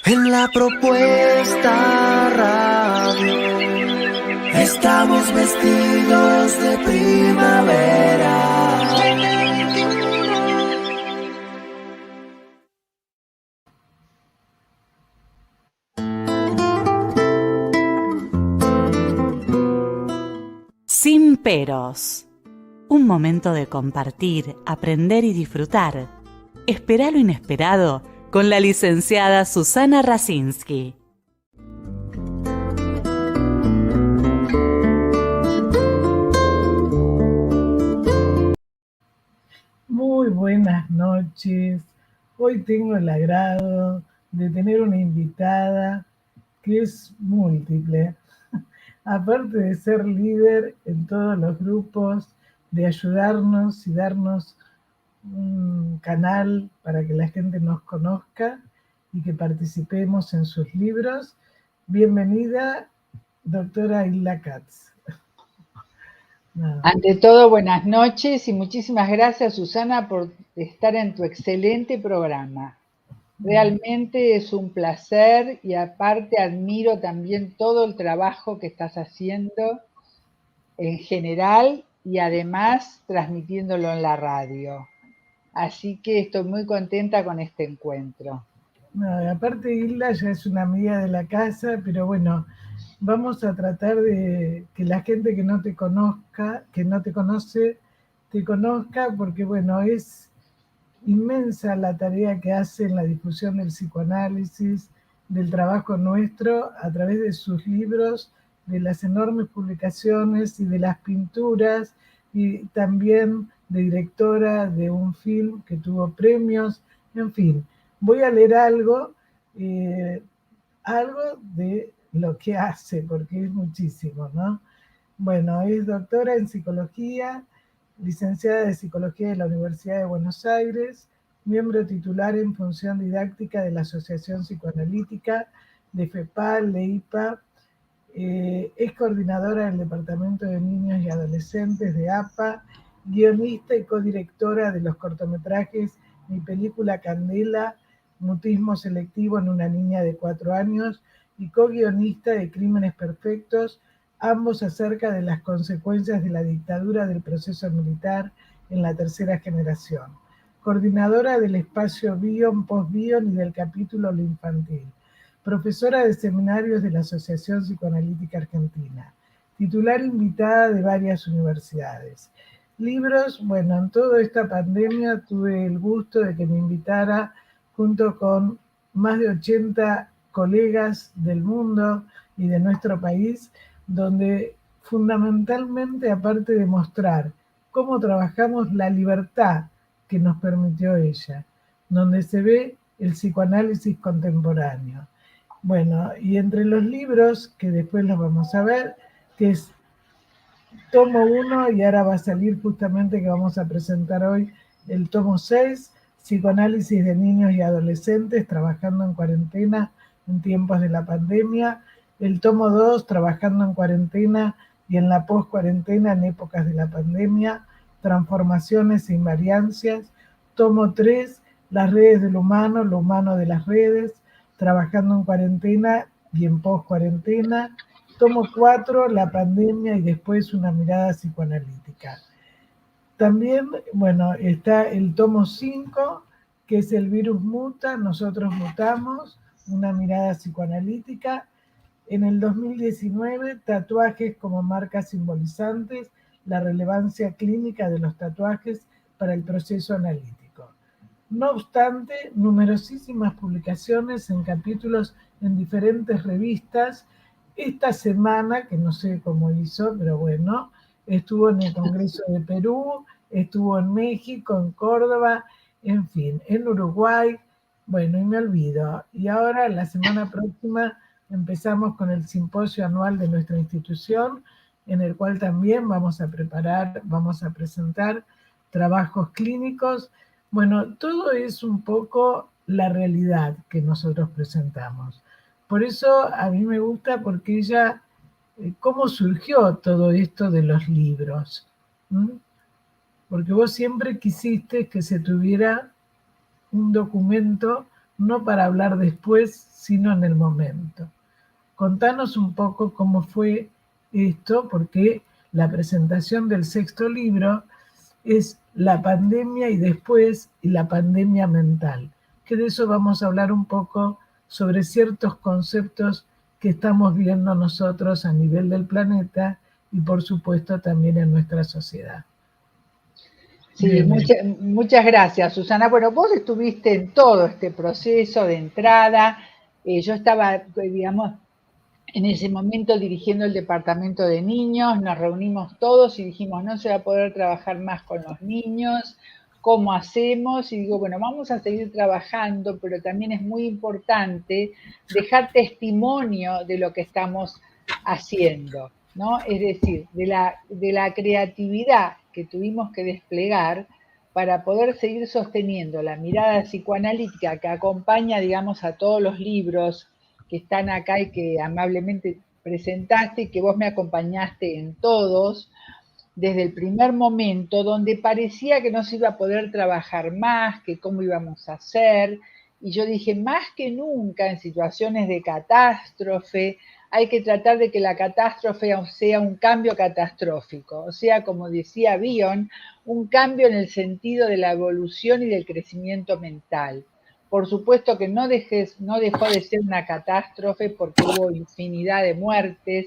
En la propuesta radio estamos vestidos de primavera. Sin peros. Un momento de compartir, aprender y disfrutar. Espera lo inesperado con la licenciada Susana Rasinski. Muy buenas noches. Hoy tengo el agrado de tener una invitada que es múltiple. Aparte de ser líder en todos los grupos, de ayudarnos y darnos un canal para que la gente nos conozca y que participemos en sus libros. Bienvenida, doctora Hilda Katz. Ante todo, buenas noches y muchísimas gracias, Susana, por estar en tu excelente programa. Realmente es un placer y aparte admiro también todo el trabajo que estás haciendo en general y además transmitiéndolo en la radio. Así que estoy muy contenta con este encuentro. No, aparte Hilda ya es una amiga de la casa, pero bueno, vamos a tratar de que la gente que no te conozca, que no te conoce, te conozca, porque bueno, es inmensa la tarea que hace en la difusión del psicoanálisis, del trabajo nuestro, a través de sus libros, de las enormes publicaciones y de las pinturas, y también de directora de un film que tuvo premios, en fin. Voy a leer algo de lo que hace, porque es muchísimo, ¿no? Bueno, es doctora en psicología, licenciada de Psicología de la Universidad de Buenos Aires, miembro titular en función didáctica de la Asociación Psicoanalítica, de FEPAL, de IPA, es coordinadora del Departamento de Niños y Adolescentes de APA, guionista y codirectora de los cortometrajes Mi película Candela, Mutismo selectivo en una niña de 4 años, y co-guionista de Crímenes Perfectos, ambos acerca de las consecuencias de la dictadura del proceso militar en la tercera generación. Coordinadora del espacio Bion, Post-Bion y del capítulo Lo Infantil. Profesora de seminarios de la Asociación Psicoanalítica Argentina. Titular invitada de varias universidades. Libros, bueno, en toda esta pandemia tuve el gusto de que me invitara junto con más de 80 colegas del mundo y de nuestro país, donde fundamentalmente, aparte de mostrar cómo trabajamos la libertad que nos permitió ella, donde se ve el psicoanálisis contemporáneo. Bueno, y entre los libros, que después los vamos a ver, que es tomo 1 y ahora va a salir justamente que vamos a presentar hoy el tomo 6, Psicoanálisis de niños y adolescentes trabajando en cuarentena en tiempos de la pandemia, el tomo 2, Trabajando en cuarentena y en la post-cuarentena en épocas de la pandemia, Transformaciones e invariancias, tomo 3, Las redes del humano, lo humano de las redes, Trabajando en cuarentena y en post-cuarentena, tomo 4, La pandemia y después una mirada psicoanalítica. También, bueno, está el tomo 5, que es El virus muta, nosotros mutamos, una mirada psicoanalítica. En el 2019, Tatuajes como marcas simbolizantes, la relevancia clínica de los tatuajes para el proceso analítico. No obstante, numerosísimas publicaciones en capítulos en diferentes revistas. Esta semana, que no sé cómo hizo, pero bueno, estuvo en el Congreso de Perú, estuvo en México, en Córdoba, en fin, en Uruguay, bueno, y me olvido. Y ahora, la semana próxima, empezamos con el simposio anual de nuestra institución, en el cual también vamos a presentar trabajos clínicos. Bueno, todo es un poco la realidad que nosotros presentamos. Por eso a mí me gusta, porque ella, cómo surgió todo esto de los libros. Porque vos siempre quisiste que se tuviera un documento no para hablar después, sino en el momento. Contanos un poco cómo fue esto, porque la presentación del sexto libro es la pandemia y después la pandemia mental, que de eso vamos a hablar un poco sobre ciertos conceptos que estamos viendo nosotros a nivel del planeta y por supuesto también en nuestra sociedad. Sí, muchas gracias, Susana. Bueno, vos estuviste en todo este proceso de entrada. Yo estaba, digamos, en ese momento dirigiendo el departamento de niños, nos reunimos todos y dijimos, no se va a poder trabajar más con los niños, ¿cómo hacemos? Y digo, bueno, vamos a seguir trabajando, pero también es muy importante dejar testimonio de lo que estamos haciendo, ¿no? Es decir, de la creatividad que tuvimos que desplegar para poder seguir sosteniendo la mirada psicoanalítica que acompaña, digamos, a todos los libros que están acá y que amablemente presentaste y que vos me acompañaste en todos, desde el primer momento, donde parecía que no se iba a poder trabajar más, que cómo íbamos a hacer. Y yo dije, más que nunca en situaciones de catástrofe, hay que tratar de que la catástrofe sea un cambio catastrófico, o sea, como decía Bion, un cambio en el sentido de la evolución y del crecimiento mental. Por supuesto que no dejó de ser una catástrofe porque hubo infinidad de muertes,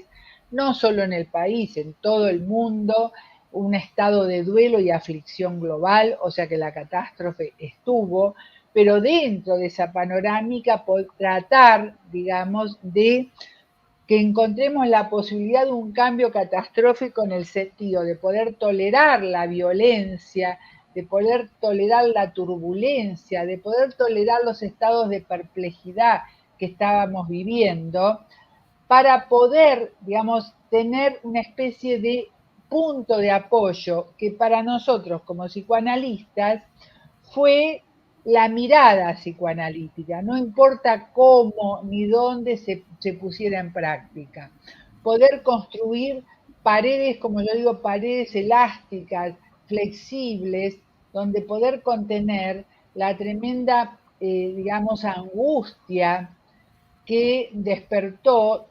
no solo en el país, en todo el mundo, un estado de duelo y aflicción global, o sea que la catástrofe estuvo, pero dentro de esa panorámica tratar, digamos, de que encontremos la posibilidad de un cambio catastrófico en el sentido de poder tolerar la violencia, de poder tolerar la turbulencia, de poder tolerar los estados de perplejidad que estábamos viviendo, para poder, digamos, tener una especie de punto de apoyo que para nosotros como psicoanalistas fue la mirada psicoanalítica, no importa cómo ni dónde se pusiera en práctica. Poder construir paredes, como yo digo, paredes elásticas, flexibles, donde poder contener la tremenda, digamos, angustia que despertó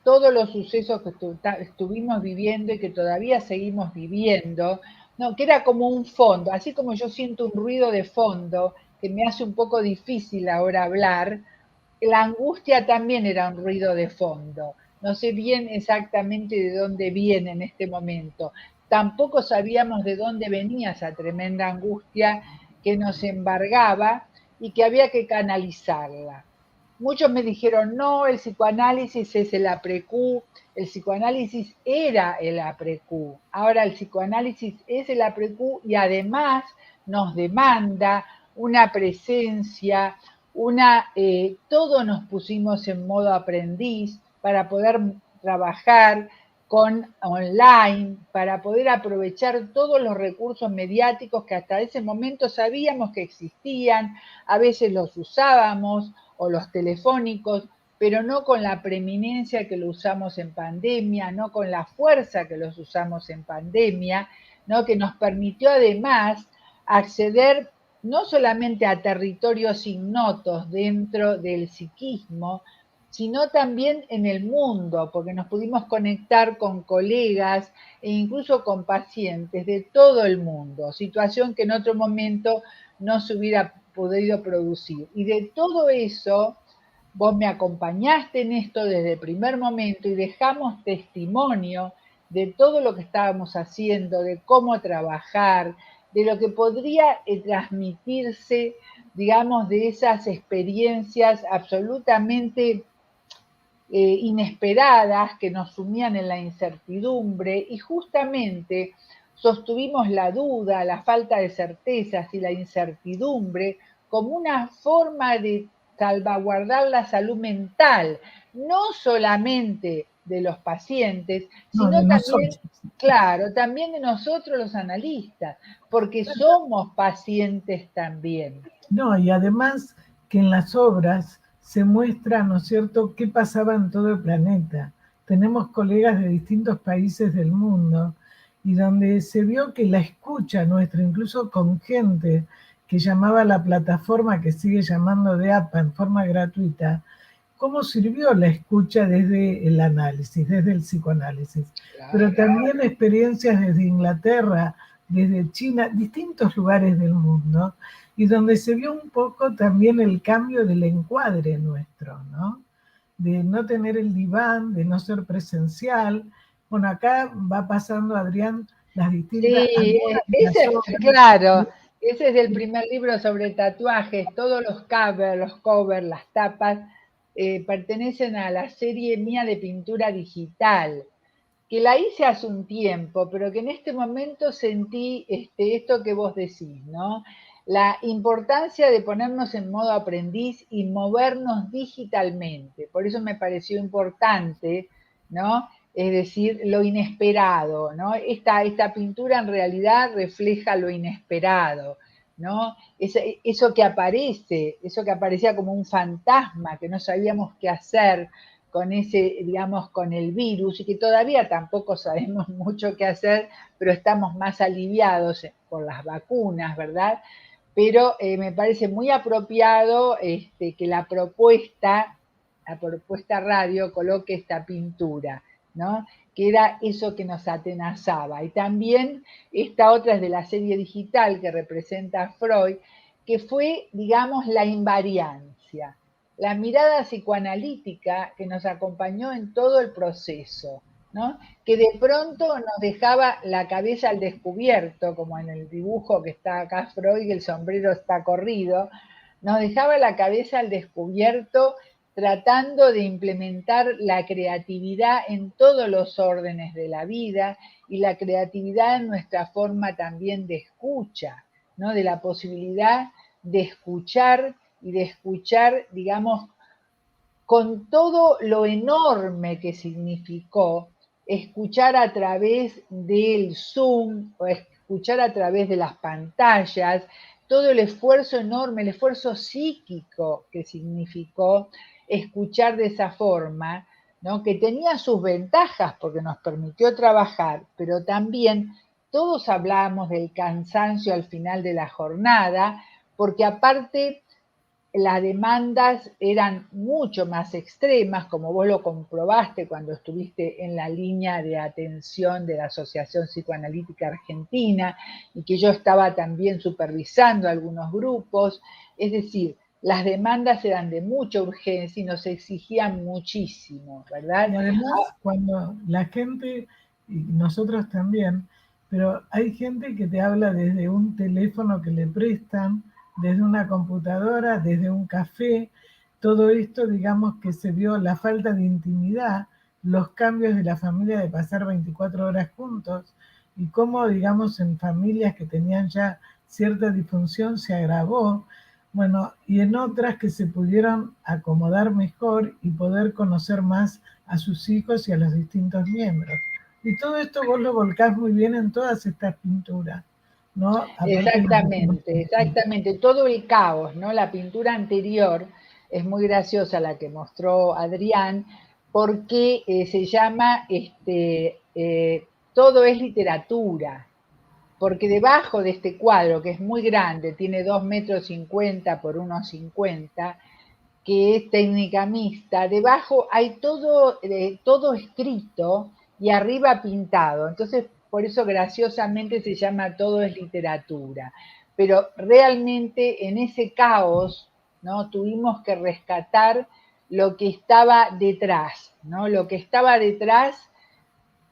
todos los sucesos que estuvimos viviendo y que todavía seguimos viviendo, no, que era como un fondo, así como yo siento un ruido de fondo que me hace un poco difícil ahora hablar, la angustia también era un ruido de fondo. No sé bien exactamente de dónde viene en este momento. Tampoco sabíamos de dónde venía esa tremenda angustia que nos embargaba y que había que canalizarla. Muchos me dijeron, no, el psicoanálisis es el APREQ, el psicoanálisis era el APREQ, ahora el psicoanálisis es el APREQ y además nos demanda una presencia, todos nos pusimos en modo aprendiz para poder trabajar con online, para poder aprovechar todos los recursos mediáticos que hasta ese momento sabíamos que existían, a veces los usábamos, o los telefónicos, pero no con la preeminencia que lo usamos en pandemia, no con la fuerza que los usamos en pandemia, ¿no? Que nos permitió además acceder no solamente a territorios ignotos dentro del psiquismo, sino también en el mundo, porque nos pudimos conectar con colegas e incluso con pacientes de todo el mundo, situación que en otro momento no se hubiera podido producir. Y de todo eso, vos me acompañaste en esto desde el primer momento y dejamos testimonio de todo lo que estábamos haciendo, de cómo trabajar, de lo que podría transmitirse, digamos, de esas experiencias absolutamente inesperadas que nos sumían en la incertidumbre y justamente sostuvimos la duda, la falta de certezas y la incertidumbre como una forma de salvaguardar la salud mental, no solamente de los pacientes, sino también, nosotros. Claro, también de nosotros los analistas, porque somos pacientes también. No, y además que en las obras se muestra, ¿no es cierto?, qué pasaba en todo el planeta. Tenemos colegas de distintos países del mundo y donde se vio que la escucha nuestra, incluso con gente que llamaba la plataforma, que sigue llamando de APA en forma gratuita, cómo sirvió la escucha desde el análisis, desde el psicoanálisis, pero también experiencias desde Inglaterra, desde China, distintos lugares del mundo, y donde se vio un poco también el cambio del encuadre nuestro, ¿no? De no tener el diván, de no ser presencial. Bueno, acá va pasando Adrián las distintas... Sí, claro, ese es el primer libro sobre tatuajes, todos los covers, las tapas, pertenecen a la serie mía de pintura digital, que la hice hace un tiempo, pero que en este momento sentí esto que vos decís, ¿no? La importancia de ponernos en modo aprendiz y movernos digitalmente. Por eso me pareció importante, ¿no? Es decir, lo inesperado, ¿no? Esta pintura en realidad refleja lo inesperado, ¿no? Eso que aparece, eso que aparecía como un fantasma, que no sabíamos qué hacer con ese, digamos, con el virus, y que todavía tampoco sabemos mucho qué hacer, pero estamos más aliviados por las vacunas, ¿verdad? Pero me parece muy apropiado que la propuesta radio coloque esta pintura, ¿no? Que era eso que nos atenazaba. Y también esta otra es de la serie digital que representa a Freud, que fue, digamos, la invariancia, la mirada psicoanalítica que nos acompañó en todo el proceso, ¿no? Que de pronto nos dejaba la cabeza al descubierto, como en el dibujo que está acá Freud, y el sombrero está corrido, nos dejaba la cabeza al descubierto tratando de implementar la creatividad en todos los órdenes de la vida y la creatividad en nuestra forma también de escucha, ¿no? De la posibilidad de escuchar y de escuchar, digamos, con todo lo enorme que significó escuchar a través del Zoom o escuchar a través de las pantallas, todo el esfuerzo enorme, el esfuerzo psíquico que significó escuchar de esa forma, ¿no? Que tenía sus ventajas porque nos permitió trabajar, pero también todos hablábamos del cansancio al final de la jornada, porque aparte las demandas eran mucho más extremas, como vos lo comprobaste cuando estuviste en la línea de atención de la Asociación Psicoanalítica Argentina, y que yo estaba también supervisando algunos grupos. Es decir, las demandas eran de mucha urgencia y nos exigían muchísimo, ¿verdad? Y además, cuando la gente, y nosotros también, pero hay gente que te habla desde un teléfono que le prestan, desde una computadora, desde un café, todo esto, digamos que se vio la falta de intimidad, los cambios de la familia de pasar 24 horas juntos, y cómo, digamos, en familias que tenían ya cierta disfunción se agravó, bueno, y en otras que se pudieron acomodar mejor y poder conocer más a sus hijos y a los distintos miembros. Y todo esto vos lo volcás muy bien en todas estas pinturas, ¿no? Exactamente, exactamente. Todo el caos, ¿no? La pintura anterior es muy graciosa, la que mostró Adrián, porque se llama Todo es literatura. Porque debajo de este cuadro, que es muy grande, tiene 2,50 m por 1,50 m, que es técnica mixta, debajo hay todo escrito y arriba pintado. Entonces, por eso graciosamente se llama Todo es literatura. Pero realmente en ese caos, ¿no? Tuvimos que rescatar lo que estaba detrás, ¿no? Lo que estaba detrás,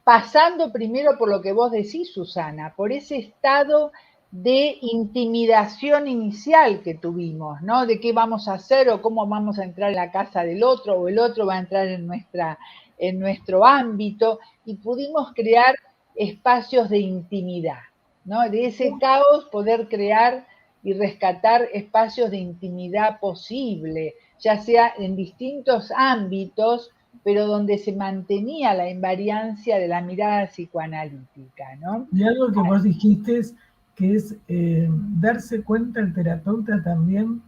pasando primero por lo que vos decís, Susana, por ese estado de intimidación inicial que tuvimos, ¿no? De qué vamos a hacer o cómo vamos a entrar en la casa del otro o el otro va a entrar en nuestro ámbito, y pudimos crear espacios de intimidad, ¿no? De ese caos poder crear y rescatar espacios de intimidad posible, ya sea en distintos ámbitos, pero donde se mantenía la invariancia de la mirada psicoanalítica, ¿no? Y algo que vos dijiste es que es darse cuenta el terapeuta también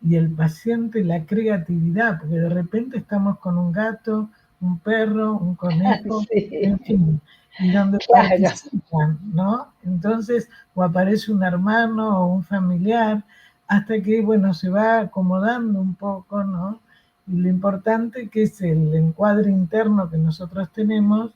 y el paciente la creatividad, porque de repente estamos con un gato, un perro, un conejo, sí, en fin, y donde participan, ¿no? Entonces, o aparece un hermano o un familiar, hasta que, bueno, se va acomodando un poco, ¿no? Y lo importante que es el encuadre interno que nosotros tenemos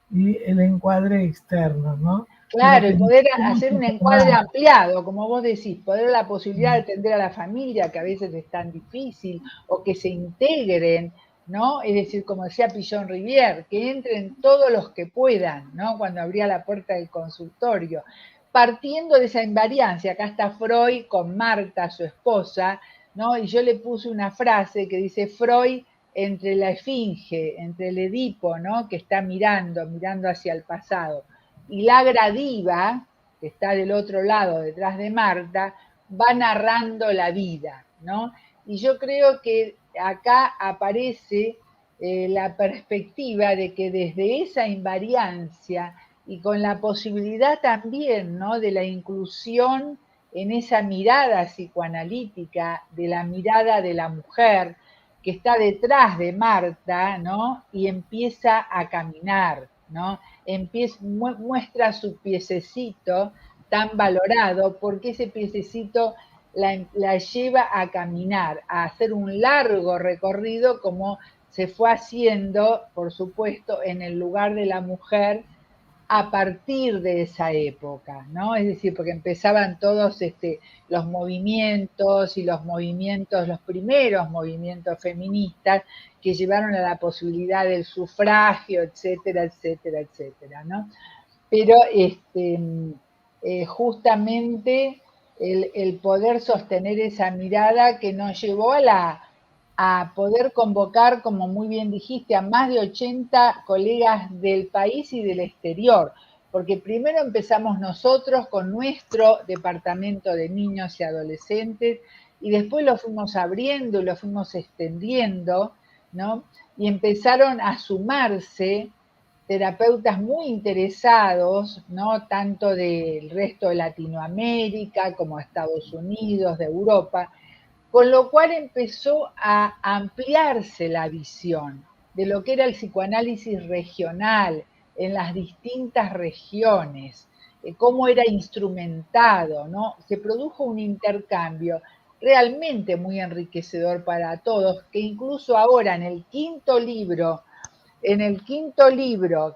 y el encuadre externo, ¿no? Pero Claro, y que poder necesitamos hacer un encuadre formar. ampliado, como vos decís, poder la posibilidad de atender a la familia, que a veces es tan difícil, o que se integren, ¿no? Es decir, como decía Pillon Rivière, que entren todos los que puedan, ¿no? Cuando abría la puerta del consultorio. Partiendo de esa invariancia, acá está Freud con Marta, su esposa, ¿no? Y yo le puse una frase que dice Freud entre la esfinge, entre el Edipo, ¿no? Que está mirando hacia el pasado, y la gradiva, que está del otro lado, detrás de Marta, va narrando la vida, ¿no? Y yo creo que acá aparece la perspectiva de que desde esa invariancia y con la posibilidad también, ¿no?, de la inclusión en esa mirada psicoanalítica, de la mirada de la mujer que está detrás de Marta, ¿no?, y empieza a caminar, ¿no? Muestra su piececito tan valorado, porque ese piececito la lleva a caminar, a hacer un largo recorrido como se fue haciendo, por supuesto, en el lugar de la mujer a partir de esa época, ¿no? Es decir, porque empezaban todos los movimientos y los primeros movimientos feministas que llevaron a la posibilidad del sufragio, etcétera, etcétera, etcétera, ¿no? Pero justamente el poder sostener esa mirada que nos llevó a poder convocar, como muy bien dijiste, a más de 80 colegas del país y del exterior, porque primero empezamos nosotros con nuestro departamento de niños y adolescentes y después lo fuimos abriendo y lo fuimos extendiendo, ¿no? Y empezaron a sumarse terapeutas muy interesados, ¿no?, tanto del resto de Latinoamérica como Estados Unidos, de Europa, con lo cual empezó a ampliarse la visión de lo que era el psicoanálisis regional en las distintas regiones, cómo era instrumentado, ¿no? Se produjo un intercambio realmente muy enriquecedor para todos, que incluso ahora en el quinto libro,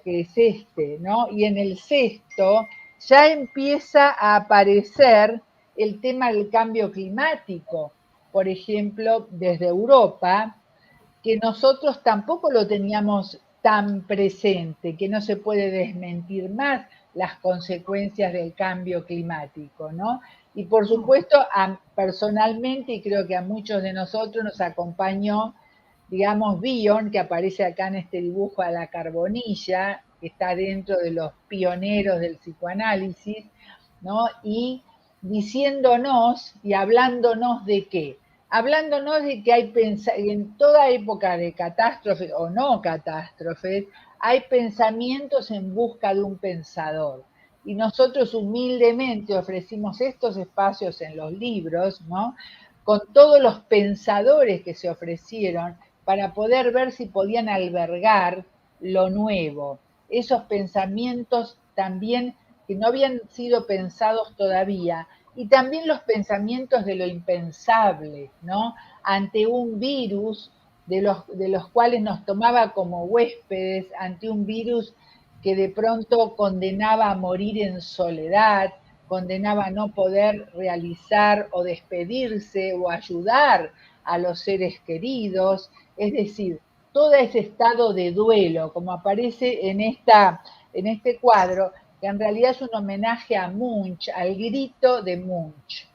que es este, ¿no?, y en el sexto, ya empieza a aparecer el tema del cambio climático, por ejemplo, desde Europa, que nosotros tampoco lo teníamos tan presente, que no se puede desmentir más las consecuencias del cambio climático, ¿no? Y por supuesto, personalmente, y creo que a muchos de nosotros nos acompañó, digamos, Bion, que aparece acá en este dibujo a la carbonilla, que está dentro de los pioneros del psicoanálisis, ¿no? Y diciéndonos y hablándonos de qué. Hablándonos de que en toda época de catástrofes o no catástrofes, hay pensamientos en busca de un pensador. Y nosotros humildemente ofrecimos estos espacios en los libros, ¿no?, con todos los pensadores que se ofrecieron para poder ver si podían albergar lo nuevo, esos pensamientos también que no habían sido pensados todavía, y también los pensamientos de lo impensable, ¿no? Ante un virus de los cuales nos tomaba como huéspedes, ante un virus que de pronto condenaba a morir en soledad, condenaba a no poder realizar o despedirse o ayudar a los seres queridos, es decir, todo ese estado de duelo, como aparece en este cuadro, que en realidad es un homenaje a Munch, al grito de Munch.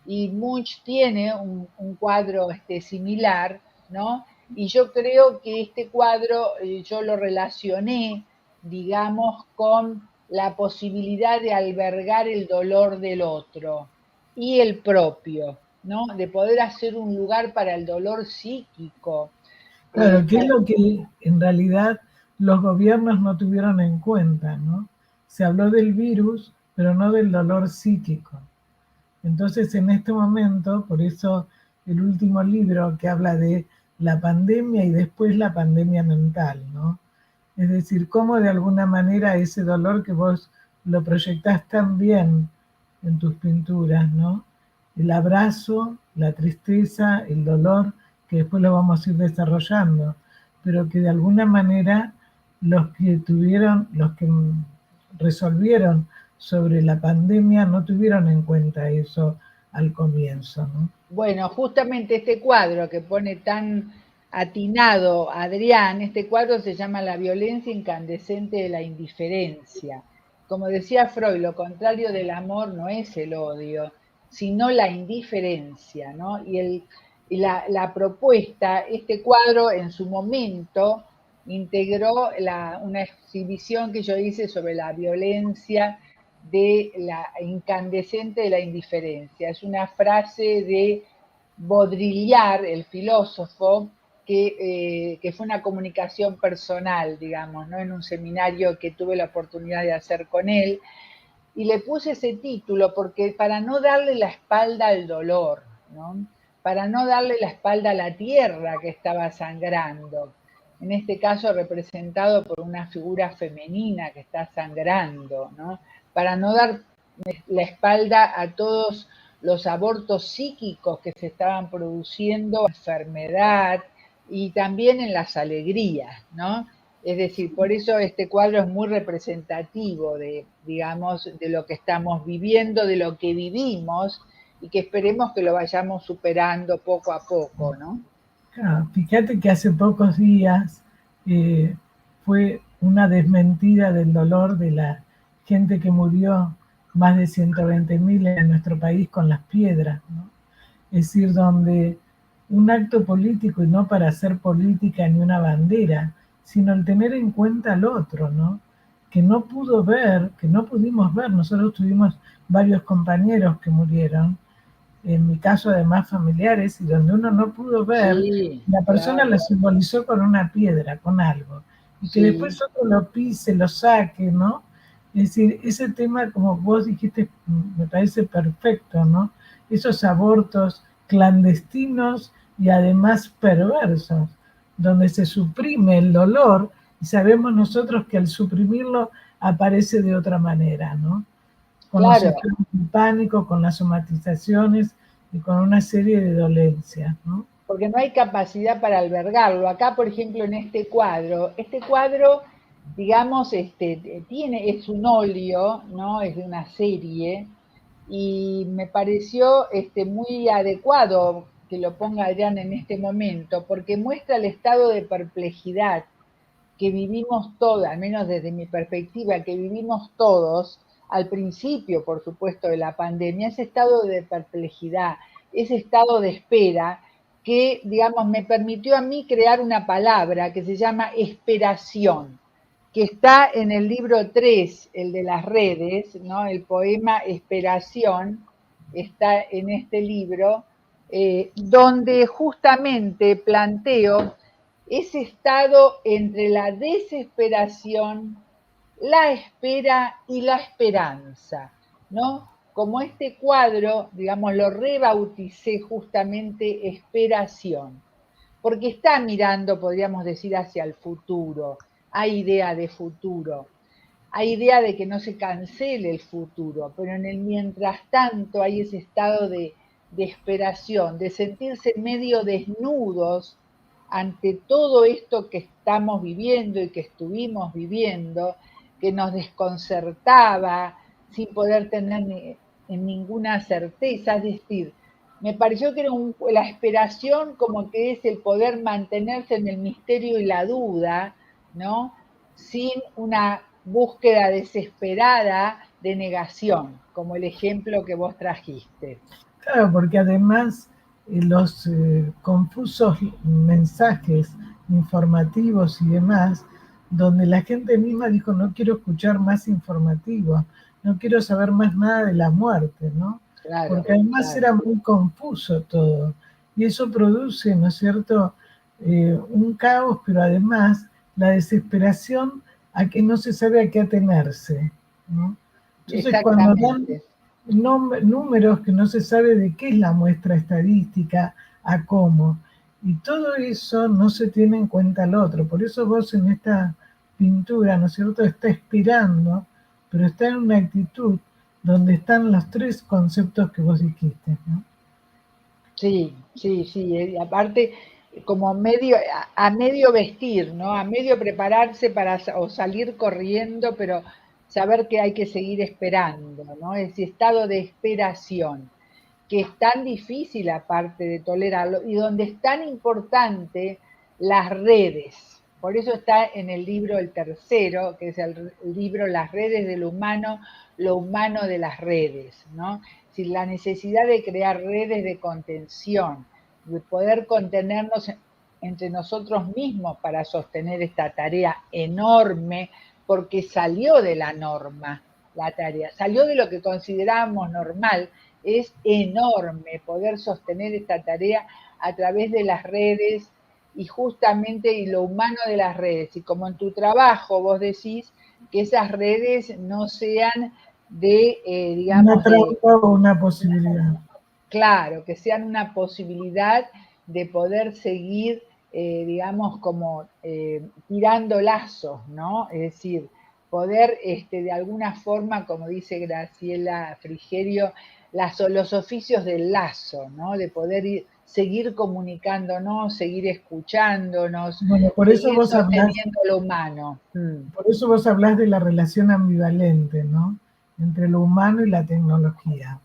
Y Munch tiene un cuadro similar, ¿no? Y yo creo que este cuadro yo lo relacioné, digamos, con la posibilidad de albergar el dolor del otro y el propio, ¿no? De poder hacer un lugar para el dolor psíquico. Claro, que es lo que en realidad los gobiernos no tuvieron en cuenta, ¿no? Se habló del virus, pero no del dolor psíquico. Entonces, en este momento, por eso el último libro que habla de la pandemia y después la pandemia mental, ¿no? Es decir, cómo de alguna manera ese dolor que vos lo proyectás tan bien en tus pinturas, ¿no? el abrazo, la tristeza, el dolor, que después lo vamos a ir desarrollando, pero que de alguna manera los que resolvieron sobre la pandemia no tuvieron en cuenta eso al comienzo, ¿no? Bueno, justamente este cuadro que pone tan atinado Adrián, este cuadro se llama La violencia incandescente de la indiferencia. Como decía Freud, lo contrario del amor no es el odio, sino la indiferencia, ¿no? Y la propuesta, este cuadro en su momento integró una exhibición que yo hice sobre la violencia de la incandescente de la indiferencia. Es una frase de Baudrillard, el filósofo, que fue una comunicación personal, digamos, ¿no? En un seminario que tuve la oportunidad de hacer con él. Y le puse ese título porque para no darle la espalda al dolor, ¿no? Para no darle la espalda a la tierra que estaba sangrando, en este caso representado por una figura femenina que está sangrando, ¿no? Para no dar la espalda a todos los abortos psíquicos que se estaban produciendo, enfermedad y también en las alegrías, ¿no? Es decir, por eso este cuadro es muy representativo de, digamos, de lo que estamos viviendo, de lo que vivimos y que esperemos que lo vayamos superando poco a poco, ¿no? Claro, fíjate que hace pocos días fue una desmentida del dolor de la gente que murió, más de 120.000 en nuestro país con las piedras, ¿no? Es decir, donde un acto político, y no para hacer política ni una bandera, sino el tener en cuenta al otro, ¿no? Que no pudo ver, que no pudimos ver. Nosotros tuvimos varios compañeros que murieron, en mi caso además familiares, y donde uno no pudo ver, Sí, la persona claro, lo simbolizó con una piedra, con algo, y que sí. después otro lo pise, lo saque, ¿no? Es decir, ese tema, como vos dijiste, me parece perfecto, ¿no? Esos abortos clandestinos y además perversos, donde se suprime el dolor y sabemos nosotros que al suprimirlo aparece de otra manera, ¿no? Con los Claro, estados de pánico, con las somatizaciones y con una serie de dolencias, ¿no? porque no hay capacidad para albergarlo. Acá, por ejemplo, en este cuadro, digamos, es un óleo, ¿no? Es de una serie, y me pareció muy adecuado que lo ponga Adrián en este momento, porque muestra el estado de perplejidad que vivimos todos, al menos desde mi perspectiva, que vivimos todos al principio, por supuesto, de la pandemia, ese estado de perplejidad, ese estado de espera que, digamos, me permitió a mí crear una palabra que se llama esperación, que está en el libro 3, el de las redes, ¿no? El poema Esperación está en este libro, donde justamente planteo ese estado entre la desesperación, la espera y la esperanza, ¿no? Como este cuadro, digamos, lo rebauticé justamente esperación, porque está mirando, podríamos decir, hacia el futuro, hay idea de futuro, hay idea de que no se cancele el futuro, pero en el mientras tanto hay ese estado de esperación, de sentirse medio desnudos ante todo esto que estamos viviendo y que estuvimos viviendo, que nos desconcertaba sin poder tener en ninguna certeza, es decir, me pareció que era la esperación como que es el poder mantenerse en el misterio y la duda, ¿no? Sin una búsqueda desesperada de negación, como el ejemplo que vos trajiste. Claro, porque además los confusos mensajes informativos y demás, donde la gente misma dijo, no quiero escuchar más informativos, no quiero saber más nada de la muerte, ¿no? Claro, Porque además claro. era muy confuso todo. Y eso produce, ¿no es cierto?, un caos, pero además la desesperación a que no se sabe a qué atenerse, ¿no? Entonces, cuando dan Exactamente. números que no se sabe de qué es la muestra estadística, a cómo. Y todo eso no se tiene en cuenta al otro. Por eso vos en esta pintura, ¿no es cierto?, está esperando, pero está en una actitud donde están los tres conceptos que vos dijiste, ¿no? Sí, sí, sí. Aparte, como medio, a medio vestir, ¿no? A medio prepararse para o salir corriendo, pero saber que hay que seguir esperando, ¿no? Ese estado de esperación, que es tan difícil aparte de tolerarlo y donde es tan importante las redes. Por eso está en el libro el tercero, que es el libro Las redes del humano, lo humano de las redes, ¿no? Es decir, la necesidad de crear redes de contención, de poder contenernos entre nosotros mismos para sostener esta tarea enorme, porque salió de la norma la tarea, salió de lo que considerábamos normal. Es enorme poder sostener esta tarea a través de las redes y justamente y lo humano de las redes. Y como en tu trabajo vos decís que esas redes no sean de, Una digamos, de, trampa o una posibilidad. claro, que sean una posibilidad de poder seguir, digamos, como tirando lazos, ¿no? Es decir, poder de alguna forma, como dice Graciela Frigerio, los oficios del lazo, ¿no? De poder seguir comunicándonos, seguir escuchándonos, Bueno, seguir sosteniendo lo humano. por eso vos hablás de la relación ambivalente, ¿no? Entre lo humano y la tecnología.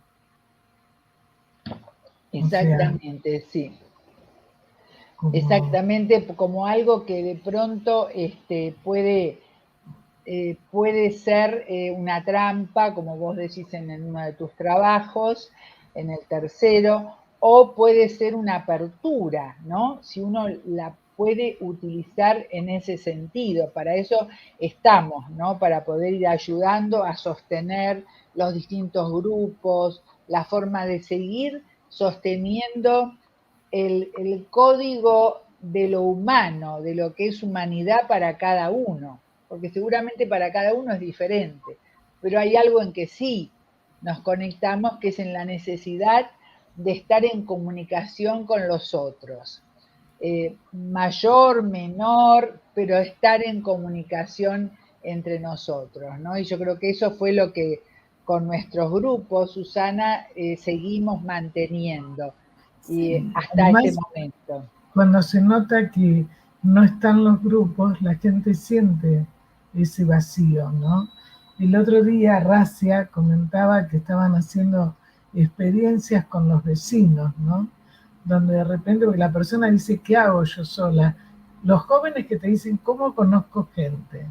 O sea, Exactamente, sí. como Exactamente, como algo que de pronto puede ser una trampa, como vos decís en uno de tus trabajos, en el tercero, o puede ser una apertura, ¿no? Si uno la puede utilizar en ese sentido. Para eso estamos, ¿no? Para poder ir ayudando a sostener los distintos grupos, la forma de seguir sosteniendo el código de lo humano, de lo que es humanidad para cada uno, porque seguramente para cada uno es diferente, pero hay algo en que sí nos conectamos, que es en la necesidad de estar en comunicación con los otros. Mayor, menor, pero estar en comunicación entre nosotros, ¿no? Y yo creo que eso fue lo que con nuestros grupos, Susana, seguimos manteniendo y hasta este además, momento. cuando se nota que no están los grupos, la gente siente ese vacío, ¿no? El otro día Racia comentaba que estaban haciendo experiencias con los vecinos, ¿no? Donde de repente, porque la persona dice, ¿qué hago yo sola? Los jóvenes que te dicen, ¿cómo conozco gente?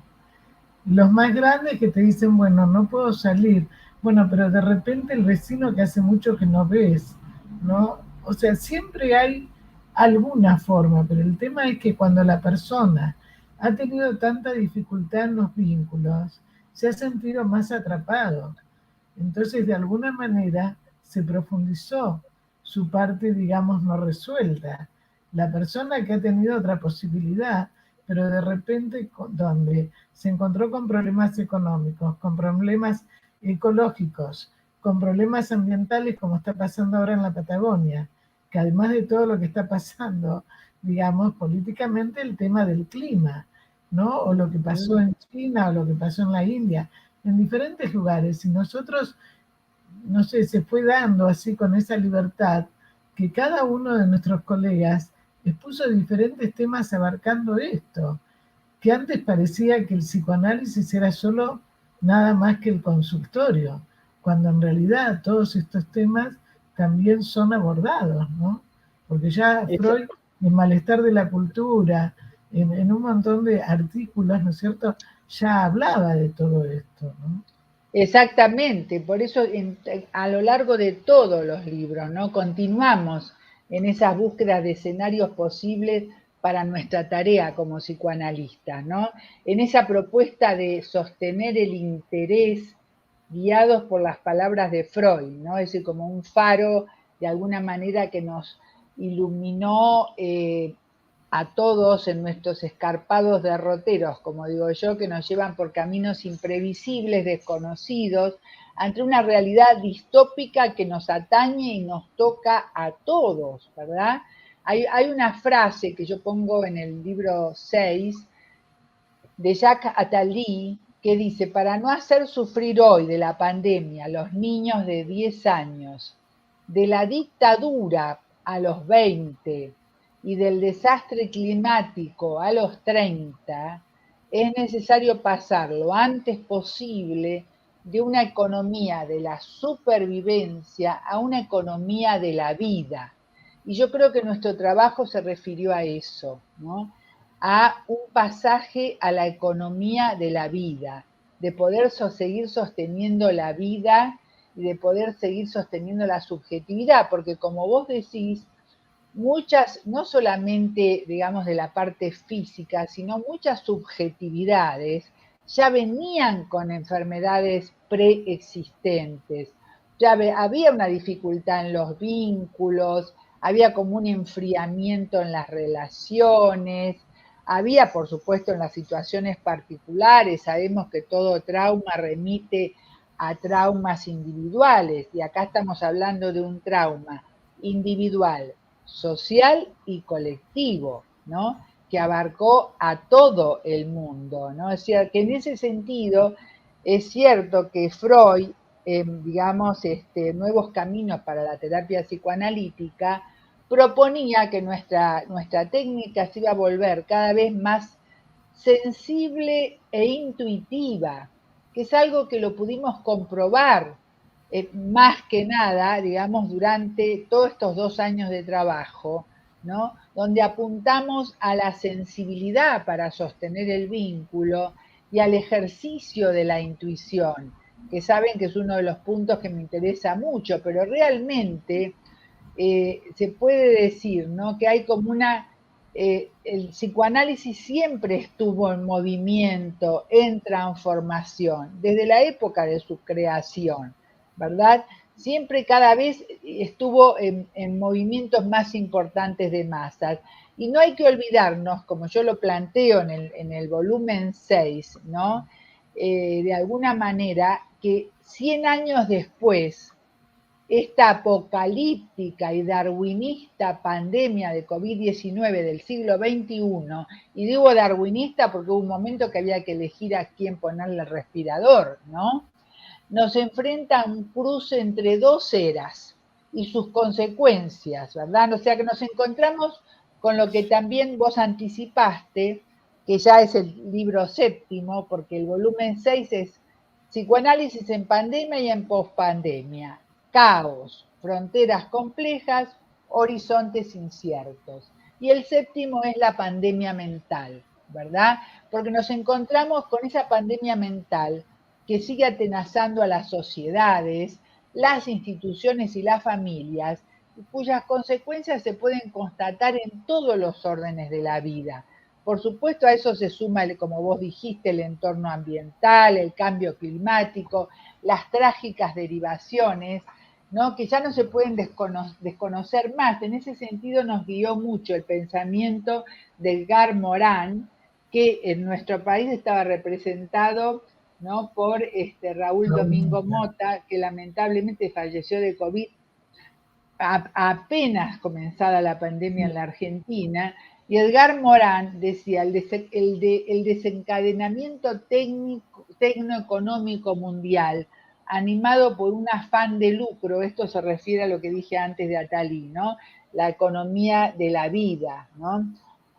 Los más grandes que te dicen, bueno, no puedo salir. Bueno, pero de repente el vecino que hace mucho que no ves, ¿no? O sea, siempre hay alguna forma, pero el tema es que cuando la persona ha tenido tanta dificultad en los vínculos, se ha sentido más atrapado. Entonces, de alguna manera, se profundizó su parte, digamos, no resuelta. La persona que ha tenido otra posibilidad, pero de repente donde se encontró con problemas económicos, con problemas ecológicos, con problemas ambientales, como está pasando ahora en la Patagonia, que además de todo lo que está pasando, digamos, políticamente, el tema del clima, ¿no? O lo que pasó en China, o lo que pasó en la India, en diferentes lugares, y nosotros, no sé, se fue dando así con esa libertad que cada uno de nuestros colegas expuso diferentes temas abarcando esto, que antes parecía que el psicoanálisis era solo nada más que el consultorio, cuando en realidad todos estos temas también son abordados, ¿no? Porque ya Freud, en Malestar de la Cultura, en un montón de artículos, ¿no es cierto?, ya hablaba de todo esto, ¿no? Exactamente, por eso a lo largo de todos los libros, ¿no? Continuamos en esas búsquedas de escenarios posibles para nuestra tarea como psicoanalistas, ¿no? En esa propuesta de sostener el interés guiados por las palabras de Freud, ¿no? Es decir, como un faro de alguna manera que nos iluminó a todos en nuestros escarpados derroteros, como digo yo, que nos llevan por caminos imprevisibles, desconocidos, ante una realidad distópica que nos atañe y nos toca a todos, ¿verdad? Hay una frase que yo pongo en el libro 6 de Jacques Attali, que dice, para no hacer sufrir hoy de la pandemia a los niños de 10 años, de la dictadura a los 20 y del desastre climático a los 30, es necesario pasar lo antes posible de una economía de la supervivencia a una economía de la vida. Y yo creo que nuestro trabajo se refirió a eso, ¿no? A un pasaje a la economía de la vida, de poder seguir sosteniendo la vida y de poder seguir sosteniendo la subjetividad, porque como vos decís, muchas, no solamente, digamos, de la parte física, sino muchas subjetividades ya venían con enfermedades preexistentes. Ya había una dificultad en los vínculos, había como un enfriamiento en las relaciones, había, por supuesto, en las situaciones particulares, sabemos que todo trauma remite a traumas individuales, y acá estamos hablando de un trauma individual, social y colectivo, ¿no? Que abarcó a todo el mundo, ¿no? Es decir, que en ese sentido es cierto que Freud, digamos, Nuevos Caminos para la Terapia Psicoanalítica, proponía que nuestra técnica se iba a volver cada vez más sensible e intuitiva, que es algo que lo pudimos comprobar más que nada, digamos, durante todos estos 2 años de trabajo, ¿no? Donde apuntamos a la sensibilidad para sostener el vínculo y al ejercicio de la intuición, que saben que es uno de los puntos que me interesa mucho, pero realmente se puede decir, ¿no? Que hay como el psicoanálisis siempre estuvo en movimiento, en transformación, desde la época de su creación, ¿verdad? Siempre cada vez estuvo en movimientos más importantes de masas. Y no hay que olvidarnos, como yo lo planteo en el volumen 6, ¿no? De alguna manera, que 100 años después, esta apocalíptica y darwinista pandemia de COVID-19 del siglo XXI, y digo darwinista porque hubo un momento que había que elegir a quién ponerle el respirador, ¿no? Nos enfrenta a un cruce entre 2 eras y sus consecuencias, ¿verdad? O sea que nos encontramos con lo que también vos anticipaste, que ya es el libro 7, porque el volumen 6 es Psicoanálisis en pandemia y en pospandemia. Caos, fronteras complejas, horizontes inciertos. Y el 7 es la pandemia mental, ¿verdad? Porque nos encontramos con esa pandemia mental que sigue atenazando a las sociedades, las instituciones y las familias, cuyas consecuencias se pueden constatar en todos los órdenes de la vida. Por supuesto, a eso se suma, como vos dijiste, el entorno ambiental, el cambio climático, las trágicas derivaciones, ¿no? Que ya no se pueden desconocer más. En ese sentido nos guió mucho el pensamiento de Edgar Morin, que en nuestro país estaba representado, ¿no? Por Raúl Domingo Mota, que lamentablemente falleció de COVID apenas comenzada la pandemia en la Argentina, y Edgar Morin decía, el desencadenamiento tecnoeconómico mundial, animado por un afán de lucro, esto se refiere a lo que dije antes de Attali, ¿no? La economía de la vida, ¿no?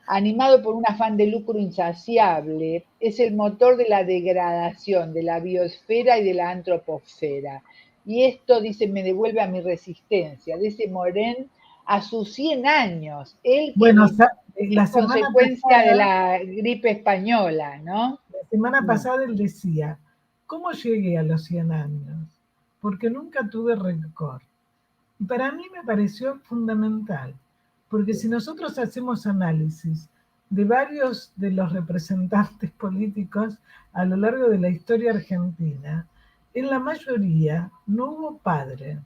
Animado por un afán de lucro insaciable, es el motor de la degradación de la biosfera y de la antroposfera. Y esto, dice, me devuelve a mi resistencia, dice Morin a sus 100 años. Él, bueno, la consecuencia de la gripe española, ¿no? La semana pasada él decía, ¿cómo llegué a los 100 años? Porque nunca tuve rencor. Y para mí me pareció fundamental, porque si nosotros hacemos análisis de varios de los representantes políticos a lo largo de la historia argentina, en la mayoría no hubo padre.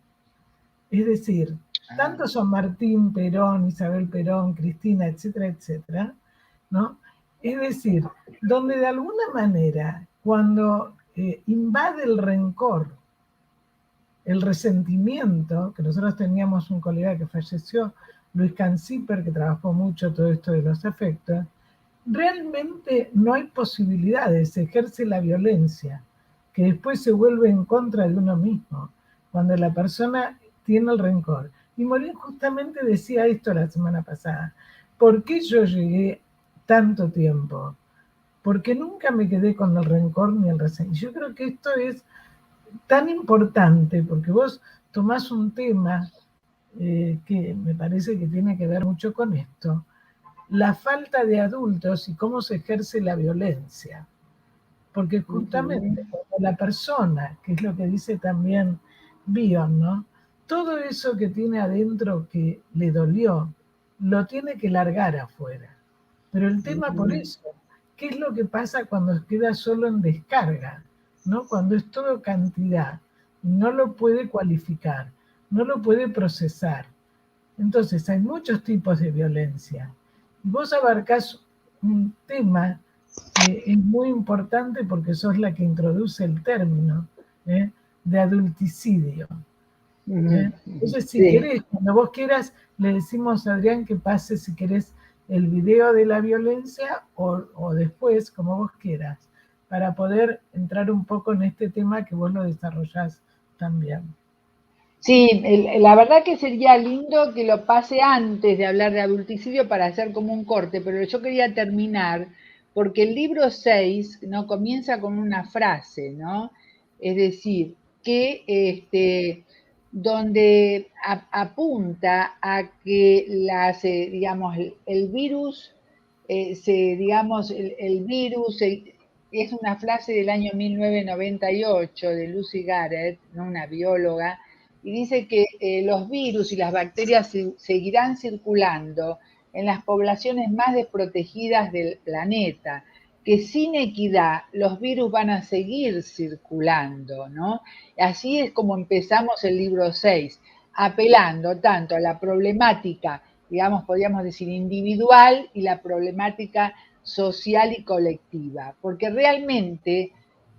Es decir, tanto San Martín, Perón, Isabel Perón, Cristina, etcétera, etcétera, ¿no? Es decir, donde de alguna manera, cuando invade el rencor, el resentimiento, que nosotros teníamos un colega que falleció, Luis Canciper, que trabajó mucho todo esto de los afectos, realmente no hay posibilidades, se ejerce la violencia, que después se vuelve en contra de uno mismo, cuando la persona tiene el rencor. Y Morín justamente decía esto la semana pasada. ¿Por qué yo llegué tanto tiempo? Porque nunca me quedé con el rencor ni el resentimiento. Yo creo que esto es tan importante, porque vos tomás un tema que me parece que tiene que ver mucho con esto, la falta de adultos y cómo se ejerce la violencia. Porque justamente cuando la persona, que es lo que dice también Bion, ¿no? Todo eso que tiene adentro que le dolió, lo tiene que largar afuera. Pero el tema por eso, ¿qué es lo que pasa cuando queda solo en descarga? ¿No? Cuando es todo cantidad y no lo puede cualificar, no lo puede procesar. Entonces hay muchos tipos de violencia. Vos abarcás un tema que es muy importante porque sos la que introduce el término de adulticidio. Entonces, si Sí. querés, cuando vos quieras, le decimos a Adrián que pase, si querés, el video de la violencia o después, como vos quieras, para poder entrar un poco en este tema que vos lo desarrollás también. Sí, la verdad que sería lindo que lo pase antes de hablar de adulticidio para hacer como un corte, pero yo quería terminar porque el libro 6 ¿no? Comienza con una frase, ¿no? Es decir, que donde apunta a que digamos, el virus, digamos, el virus es una frase del año 1998 de Lucy Garrett, ¿no? Una bióloga, y dice que los virus y las bacterias seguirán circulando en las poblaciones más desprotegidas del planeta, que sin equidad los virus van a seguir circulando, ¿no? Así es como empezamos el libro 6, apelando tanto a la problemática, digamos, podríamos decir, individual y la problemática social y colectiva, porque realmente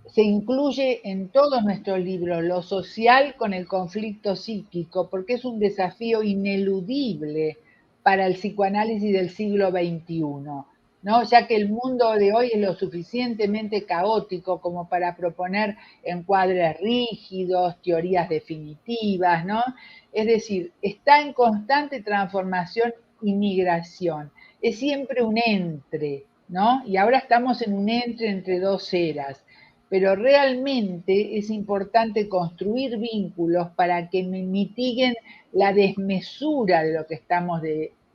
se incluye en todos nuestros libros lo social con el conflicto psíquico, porque es un desafío ineludible para el psicoanálisis del siglo XXI, ¿no? Ya que el mundo de hoy es lo suficientemente caótico como para proponer encuadres rígidos, teorías definitivas, ¿no? Es decir, está en constante transformación y migración. Es siempre un entre, ¿no? Y ahora estamos en un entre dos eras, pero realmente es importante construir vínculos para que mitiguen la desmesura de lo que estamos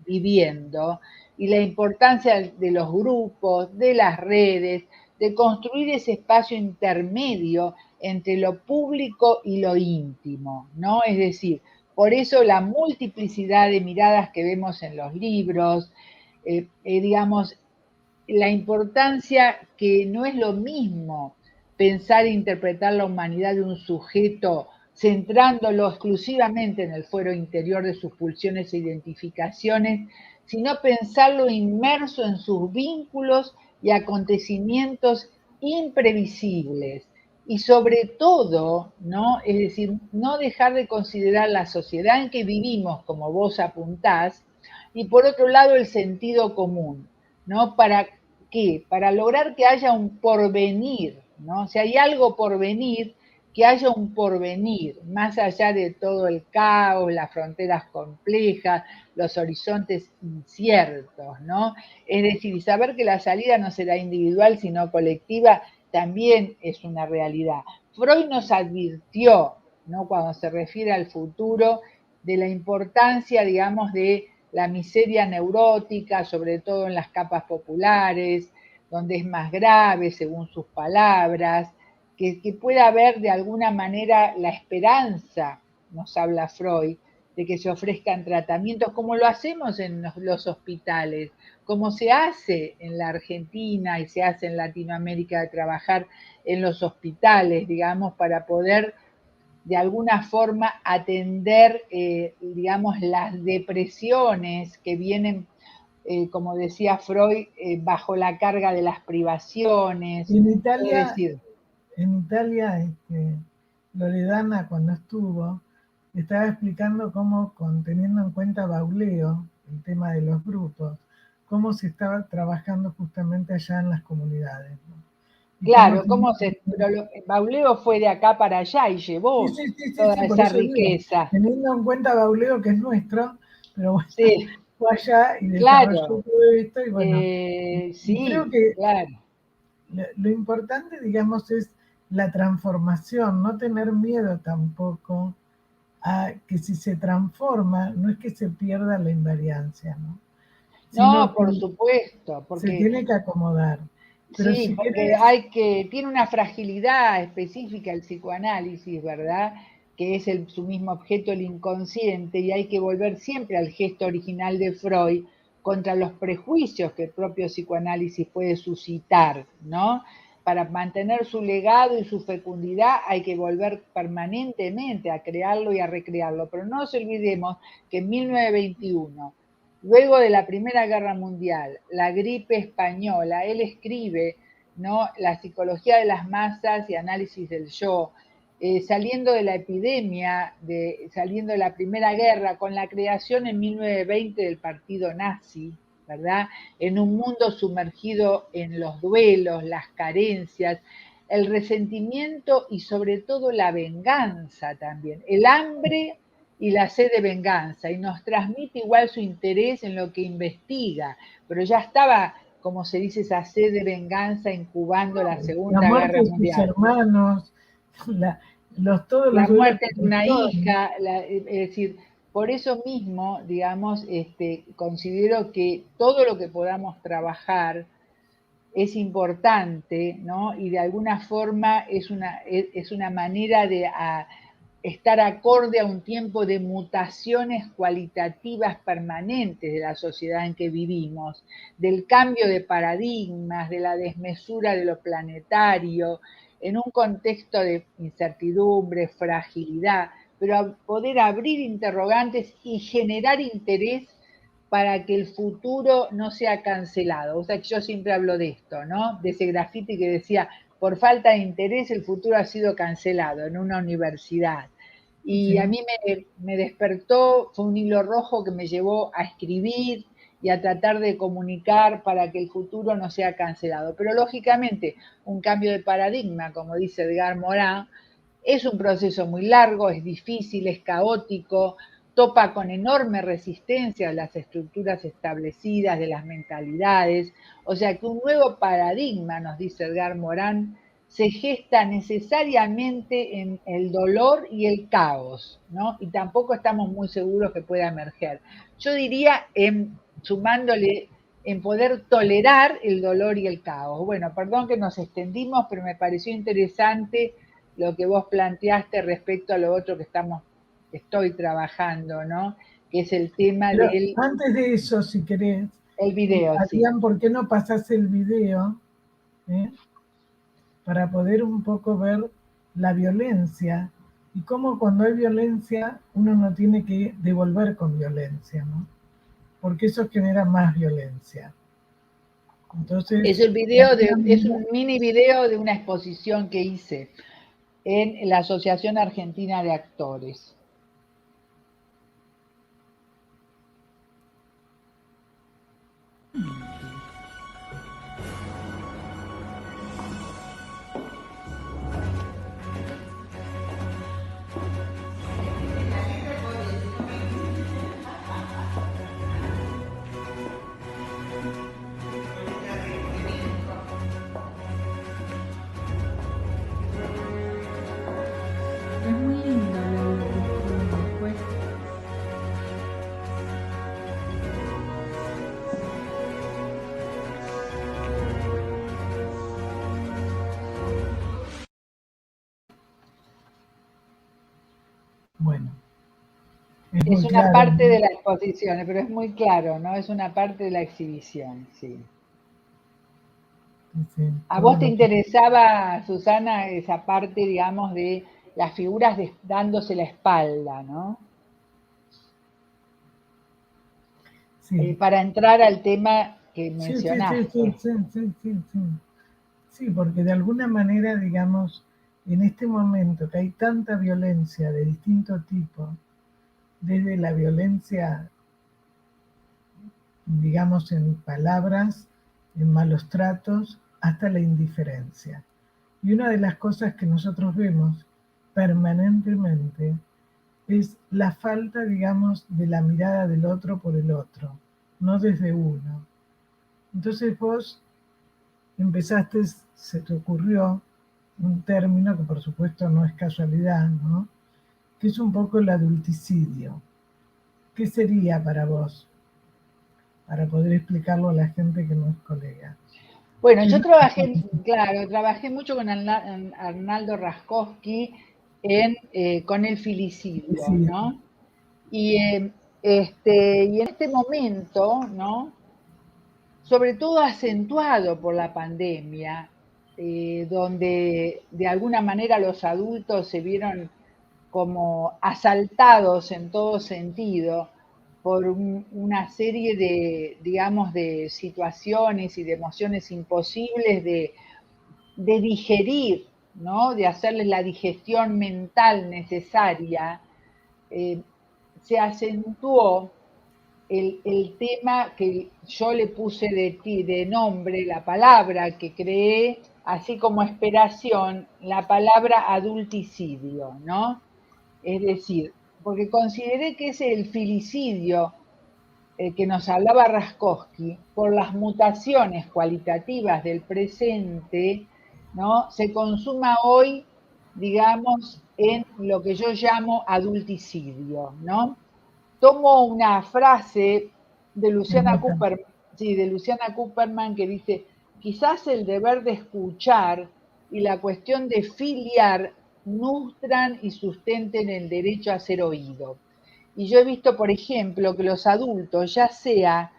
viviendo y la importancia de los grupos, de las redes, de construir ese espacio intermedio entre lo público y lo íntimo, ¿no? Es decir, por eso la multiplicidad de miradas que vemos en los libros, digamos, la importancia que no es lo mismo pensar e interpretar la humanidad de un sujeto centrándolo exclusivamente en el fuero interior de sus pulsiones e identificaciones, sino pensarlo inmerso en sus vínculos y acontecimientos imprevisibles. Y sobre todo, ¿no? Es decir, no dejar de considerar la sociedad en que vivimos, como vos apuntás, y por otro lado el sentido común, ¿no? ¿Para qué? Para lograr que haya un porvenir, ¿no? Si hay algo por venir, que haya un porvenir, más allá de todo el caos, las fronteras complejas, los horizontes inciertos, ¿no? Es decir, saber que la salida no será individual, sino colectiva, también es una realidad. Freud nos advirtió, ¿no? Cuando se refiere al futuro, de la importancia, digamos, de la miseria neurótica, sobre todo en las capas populares, donde es más grave, según sus palabras, que pueda haber de alguna manera la esperanza, nos habla Freud, de que se ofrezcan tratamientos como lo hacemos en los hospitales, como se hace en la Argentina y se hace en Latinoamérica de trabajar en los hospitales, digamos, para poder de alguna forma atender, digamos, las depresiones que vienen, como decía Freud, bajo la carga de las privaciones. En Es Italia, decir, Loredana, cuando estuvo, estaba explicando cómo, teniendo en cuenta Bauleo, el tema de los grupos, cómo se estaba trabajando justamente allá en las comunidades, ¿no? Claro, pero Bauleo fue de acá para allá y llevó toda por esa eso digo, riqueza. teniendo en cuenta Bauleo, que es nuestro, pero bueno, Sí, fue allá y desarrolló claro. todo esto, y bueno, y creo Sí, que claro. lo importante, digamos, es la transformación, no tener miedo tampoco a que si se transforma, no es que se pierda la invariancia, ¿no? No, Sino que por supuesto, se porque tiene que acomodar. Pero sí, si porque querés, tiene una fragilidad específica el psicoanálisis, ¿verdad? Que es su mismo objeto, el inconsciente, y hay que volver siempre al gesto original de Freud contra los prejuicios que el propio psicoanálisis puede suscitar, ¿no? Para mantener su legado y su fecundidad hay que volver permanentemente a crearlo y a recrearlo. Pero no nos olvidemos que en 1921, luego de la Primera Guerra Mundial, la gripe española, él escribe, ¿no?, La psicología de las masas y análisis del yo, saliendo de la epidemia, saliendo de la Primera Guerra, con la creación en 1920 del partido nazi, ¿verdad? En un mundo sumergido en los duelos, las carencias, el resentimiento y sobre todo la venganza también, el hambre y la sed de venganza, y nos transmite igual su interés en lo que investiga, pero ya estaba, como se dice, esa sed de venganza incubando la la Segunda muerte Guerra de sus Mundial. hermanos, todos La los duelos muerte que de una vivió, hija, es decir, por eso mismo, digamos, considero que todo lo que podamos trabajar es importante, ¿no? Y de alguna forma es una manera de estar acorde a un tiempo de mutaciones cualitativas permanentes de la sociedad en que vivimos, del cambio de paradigmas, de la desmesura de lo planetario, en un contexto de incertidumbre, fragilidad, pero a poder abrir interrogantes y generar interés para que el futuro no sea cancelado. O sea que yo siempre hablo de esto, ¿no? De ese grafiti que decía, por falta de interés el futuro ha sido cancelado en una universidad. Y a sí, mí me despertó, fue un hilo rojo que me llevó a escribir y a tratar de comunicar para que el futuro no sea cancelado. Pero lógicamente, un cambio de paradigma, como dice Edgar Morin, es un proceso muy largo, es difícil, es caótico, topa con enorme resistencia de las estructuras establecidas, de las mentalidades. O sea que un nuevo paradigma, nos dice Edgar Morin, se gesta necesariamente en el dolor y el caos, ¿no? Y tampoco estamos muy seguros que pueda emerger. Yo diría, sumándole, en poder tolerar el dolor y el caos. Bueno, perdón que nos extendimos, pero me pareció interesante lo que vos planteaste respecto a lo otro que estoy trabajando, ¿no? Que es el tema pero del antes de eso, si querés, el video, sí. Adrián, ¿por qué no pasás el video? ¿Eh? Para poder un poco ver la violencia y cómo cuando hay violencia uno no tiene que devolver con violencia, ¿no? Porque eso genera más violencia. Es Entonces, el de video alguna es manera, un mini video de una exposición que hice en la Asociación Argentina de Actores. Es muy lindo lo que escriben después. bueno, es Es muy una claro, parte de ¿no? la exposición, pero es muy claro, ¿no? Es una parte de la exhibición, sí. Sí, ¿A todo vos te lo que... interesaba, Susana, esa parte, digamos, de las figuras dándose la espalda, ¿no? Sí, Para entrar al tema que sí, sí, sí, sí, mencionaste. sí, sí, sí, sí. Sí, porque de alguna manera, digamos, en este momento que hay tanta violencia de distinto tipo, desde la violencia digamos, en palabras, en malos tratos, hasta la indiferencia. Y una de las cosas que nosotros vemos permanentemente es la falta, digamos, de la mirada del otro por el otro, no desde uno. Entonces vos empezaste, se te ocurrió un término que por supuesto no es casualidad, ¿no? Que es un poco el adulticidio. ¿Qué sería para vos? Para poder explicarlo a la gente que no es colega. Bueno, yo trabajé mucho con Arnaldo Raskowski con el filicidio, Sí, ¿no? Y en este momento, ¿no? Sobre todo acentuado por la pandemia, donde de alguna manera los adultos se vieron como asaltados en todo sentido por una serie de, digamos, de situaciones y de emociones imposibles de digerir, ¿no? De hacerles la digestión mental necesaria, se acentuó el tema que yo le puse de nombre, la palabra que creé, así como esperación, la palabra adulticidio, ¿no? Es decir, porque consideré que es el filicidio que nos hablaba Raskowski, por las mutaciones cualitativas del presente, ¿no? Se consuma hoy, digamos, en lo que yo llamo adulticidio, ¿no? Tomo una frase de Luciana Cooperman, sí, de Luciana Cooperman, que dice: quizás el deber de escuchar y la cuestión de filiar nutran y sustenten el derecho a ser oído. Y yo he visto, por ejemplo, que los adultos, ya sea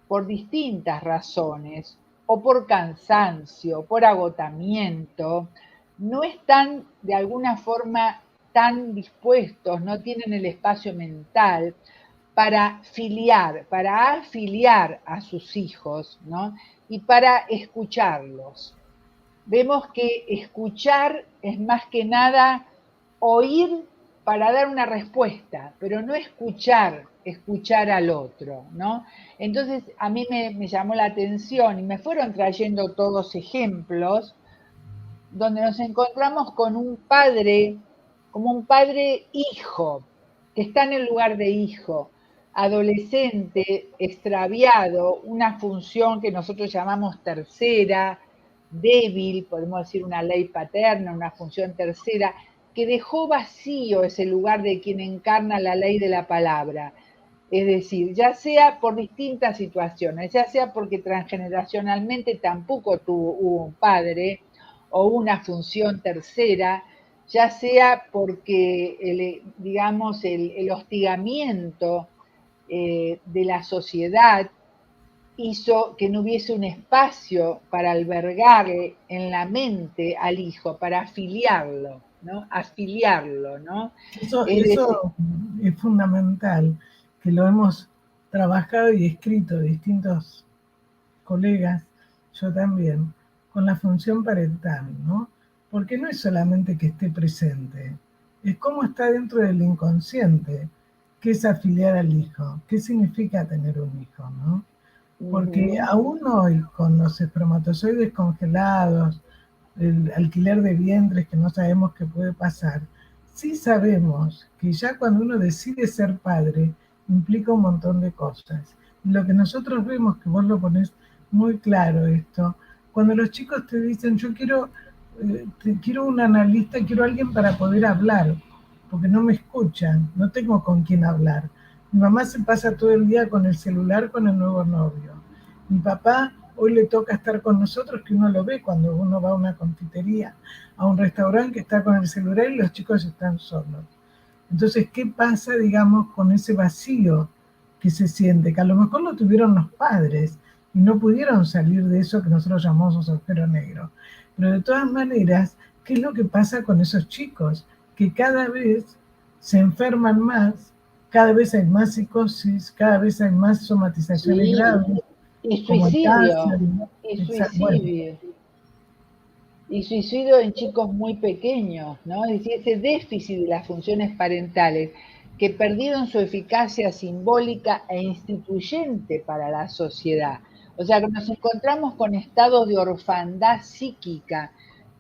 por distintas razones, o por cansancio, por agotamiento, no están de alguna forma tan dispuestos, no tienen el espacio mental para para afiliar a sus hijos, ¿no? Y para escucharlos. Vemos que escuchar es más que nada oír para dar una respuesta, pero no escuchar al otro, ¿no? Entonces a mí me llamó la atención y me fueron trayendo todos ejemplos donde nos encontramos con un padre, como un padre hijo, que está en el lugar de hijo, adolescente, extraviado, una función que nosotros llamamos tercera, débil, podemos decir una ley paterna, una función tercera, que dejó vacío ese lugar de quien encarna la ley de la palabra. Es decir, ya sea por distintas situaciones, ya sea porque transgeneracionalmente tampoco hubo un padre o una función tercera, ya sea porque, digamos, el hostigamiento de la sociedad hizo que no hubiese un espacio para albergar en la mente al hijo, para afiliarlo, ¿no? Afiliarlo, ¿no? eso Decir, es fundamental, que lo hemos trabajado y escrito distintos colegas, yo también, con la función parental, ¿no? Porque no es solamente que esté presente, es cómo está dentro del inconsciente, qué es afiliar al hijo, qué significa tener un hijo, ¿no? Porque aún hoy, con los espermatozoides congelados, el alquiler de vientres que no sabemos qué puede pasar, sí sabemos que ya cuando uno decide ser padre, implica un montón de cosas. Y lo que nosotros vemos, que vos lo ponés muy claro esto, cuando los chicos te dicen, yo quiero un analista, quiero alguien para poder hablar, porque no me escuchan, no tengo con quién hablar. Mi mamá se pasa todo el día con el celular con el nuevo novio. Mi papá hoy le toca estar con nosotros, que uno lo ve cuando uno va a una confitería, a un restaurante, que está con el celular y los chicos están solos. Entonces, ¿qué pasa, digamos, con ese vacío que se siente? Que a lo mejor lo tuvieron los padres y no pudieron salir de eso que nosotros llamamos agujero negro. Pero de todas maneras, ¿qué es lo que pasa con esos chicos? Que cada vez se enferman más, cada vez hay más psicosis, cada vez hay más somatizaciones graves. Y Como el cáncer, suicidio. Y suicidio en chicos muy pequeños, ¿no? Es decir, ese déficit de las funciones parentales que perdieron su eficacia simbólica e instituyente para la sociedad. O sea, que nos encontramos con estados de orfandad psíquica,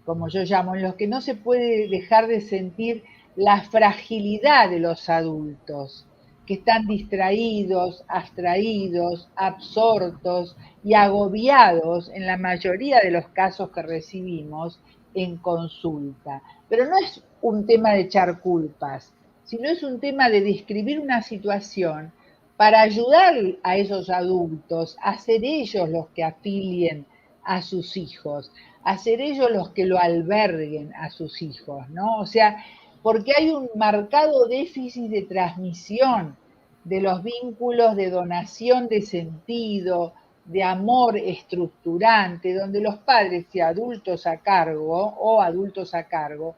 como yo llamo, en los que no se puede dejar de sentir la fragilidad de los adultos, que están distraídos, abstraídos, absortos y agobiados en la mayoría de los casos que recibimos en consulta. Pero no es un tema de echar culpas, sino es un tema de describir una situación para ayudar a esos adultos a ser ellos los que afilien a sus hijos, a ser ellos los que lo alberguen a sus hijos, ¿no? O sea, porque hay un marcado déficit de transmisión de los vínculos de donación de sentido, de amor estructurante, donde los padres y adultos a cargo o adultos a cargo,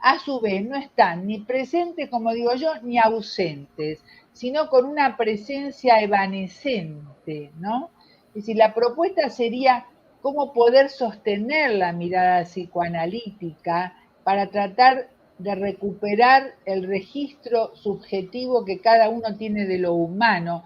a su vez no están ni presentes, como digo yo, ni ausentes, sino con una presencia evanescente, ¿no? Es decir, la propuesta sería cómo poder sostener la mirada psicoanalítica para tratar de recuperar el registro subjetivo que cada uno tiene de lo humano,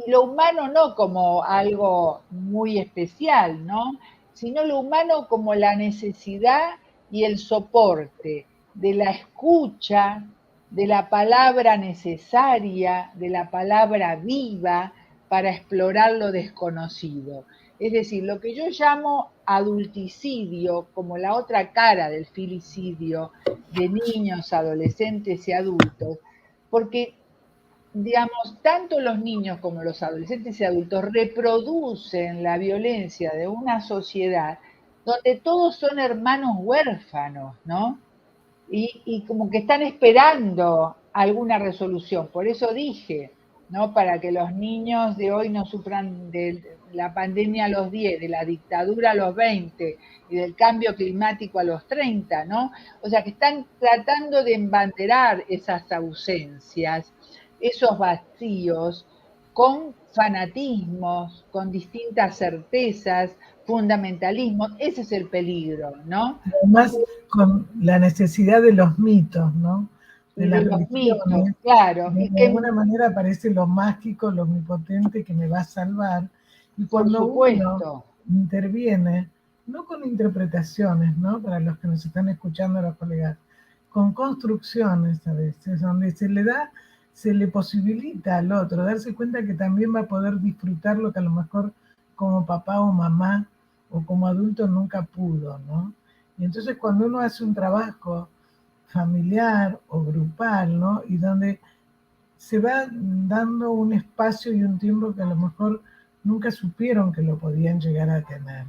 y lo humano no como algo muy especial, ¿no? Sino lo humano como la necesidad y el soporte de la escucha, de la palabra necesaria, de la palabra viva para explorar lo desconocido. Es decir, lo que yo llamo adulticidio, como la otra cara del filicidio de niños, adolescentes y adultos, porque, digamos, tanto los niños como los adolescentes y adultos reproducen la violencia de una sociedad donde todos son hermanos huérfanos, ¿no? Y como que están esperando alguna resolución. Por eso dije, ¿no? Para que los niños de hoy no sufran de la pandemia a los 10, de la dictadura a los 20 y del cambio climático a los 30, ¿no? O sea, que están tratando de embanderar esas ausencias, esos vacíos, con fanatismos, con distintas certezas, fundamentalismos. Ese es el peligro, ¿no? Además, con la necesidad de los mitos, ¿no? De las Los mitos, religiones. claro. De Y que, alguna manera aparece lo mágico, lo omnipotente que me va a salvar. Y por cuando uno supuesto, interviene, no con interpretaciones, ¿no? Para los que nos están escuchando, los colegas, con construcciones a veces, donde se le posibilita al otro darse cuenta que también va a poder disfrutar lo que a lo mejor como papá o mamá o como adulto nunca pudo, ¿no? Y entonces cuando uno hace un trabajo familiar o grupal, ¿no? Y donde se va dando un espacio y un tiempo que a lo mejor nunca supieron que lo podían llegar a tener.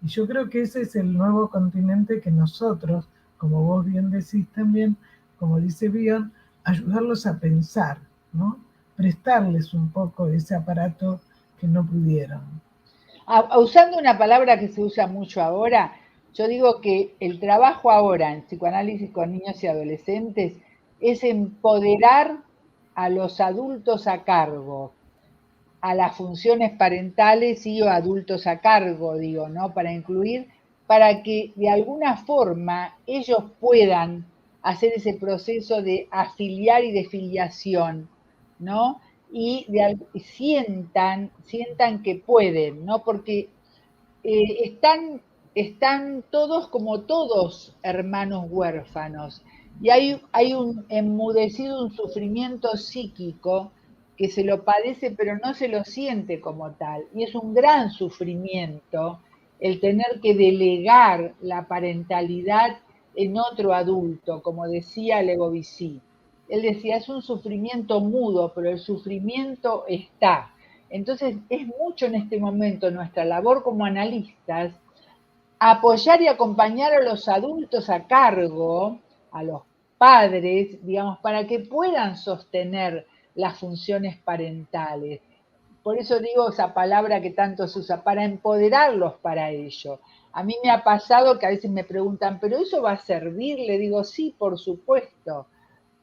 Y yo creo que ese es el nuevo continente que nosotros, como vos bien decís también, como dice Bion, ayudarlos a pensar, ¿no? Prestarles un poco ese aparato que no pudieron. usando una palabra que se usa mucho ahora, yo digo que el trabajo ahora en psicoanálisis con niños y adolescentes es empoderar a los adultos a cargo, a las funciones parentales y o adultos a cargo, digo, ¿no? Para incluir, para que de alguna forma ellos puedan hacer ese proceso de afiliar y de filiación, ¿no? Y sientan que pueden, ¿no? Porque están todos como todos hermanos huérfanos. Y hay un enmudecido, un sufrimiento psíquico que se lo padece pero no se lo siente como tal. Y es un gran sufrimiento el tener que delegar la parentalidad en otro adulto, como decía Legovici. Él decía, es un sufrimiento mudo, pero el sufrimiento está. Entonces es mucho en este momento nuestra labor como analistas apoyar y acompañar a los adultos a cargo, a los padres, digamos, para que puedan sostener las funciones parentales. Por eso digo esa palabra que tanto se usa, para empoderarlos para ello. A mí me ha pasado que a veces me preguntan, ¿pero eso va a servir? Le digo, sí, por supuesto,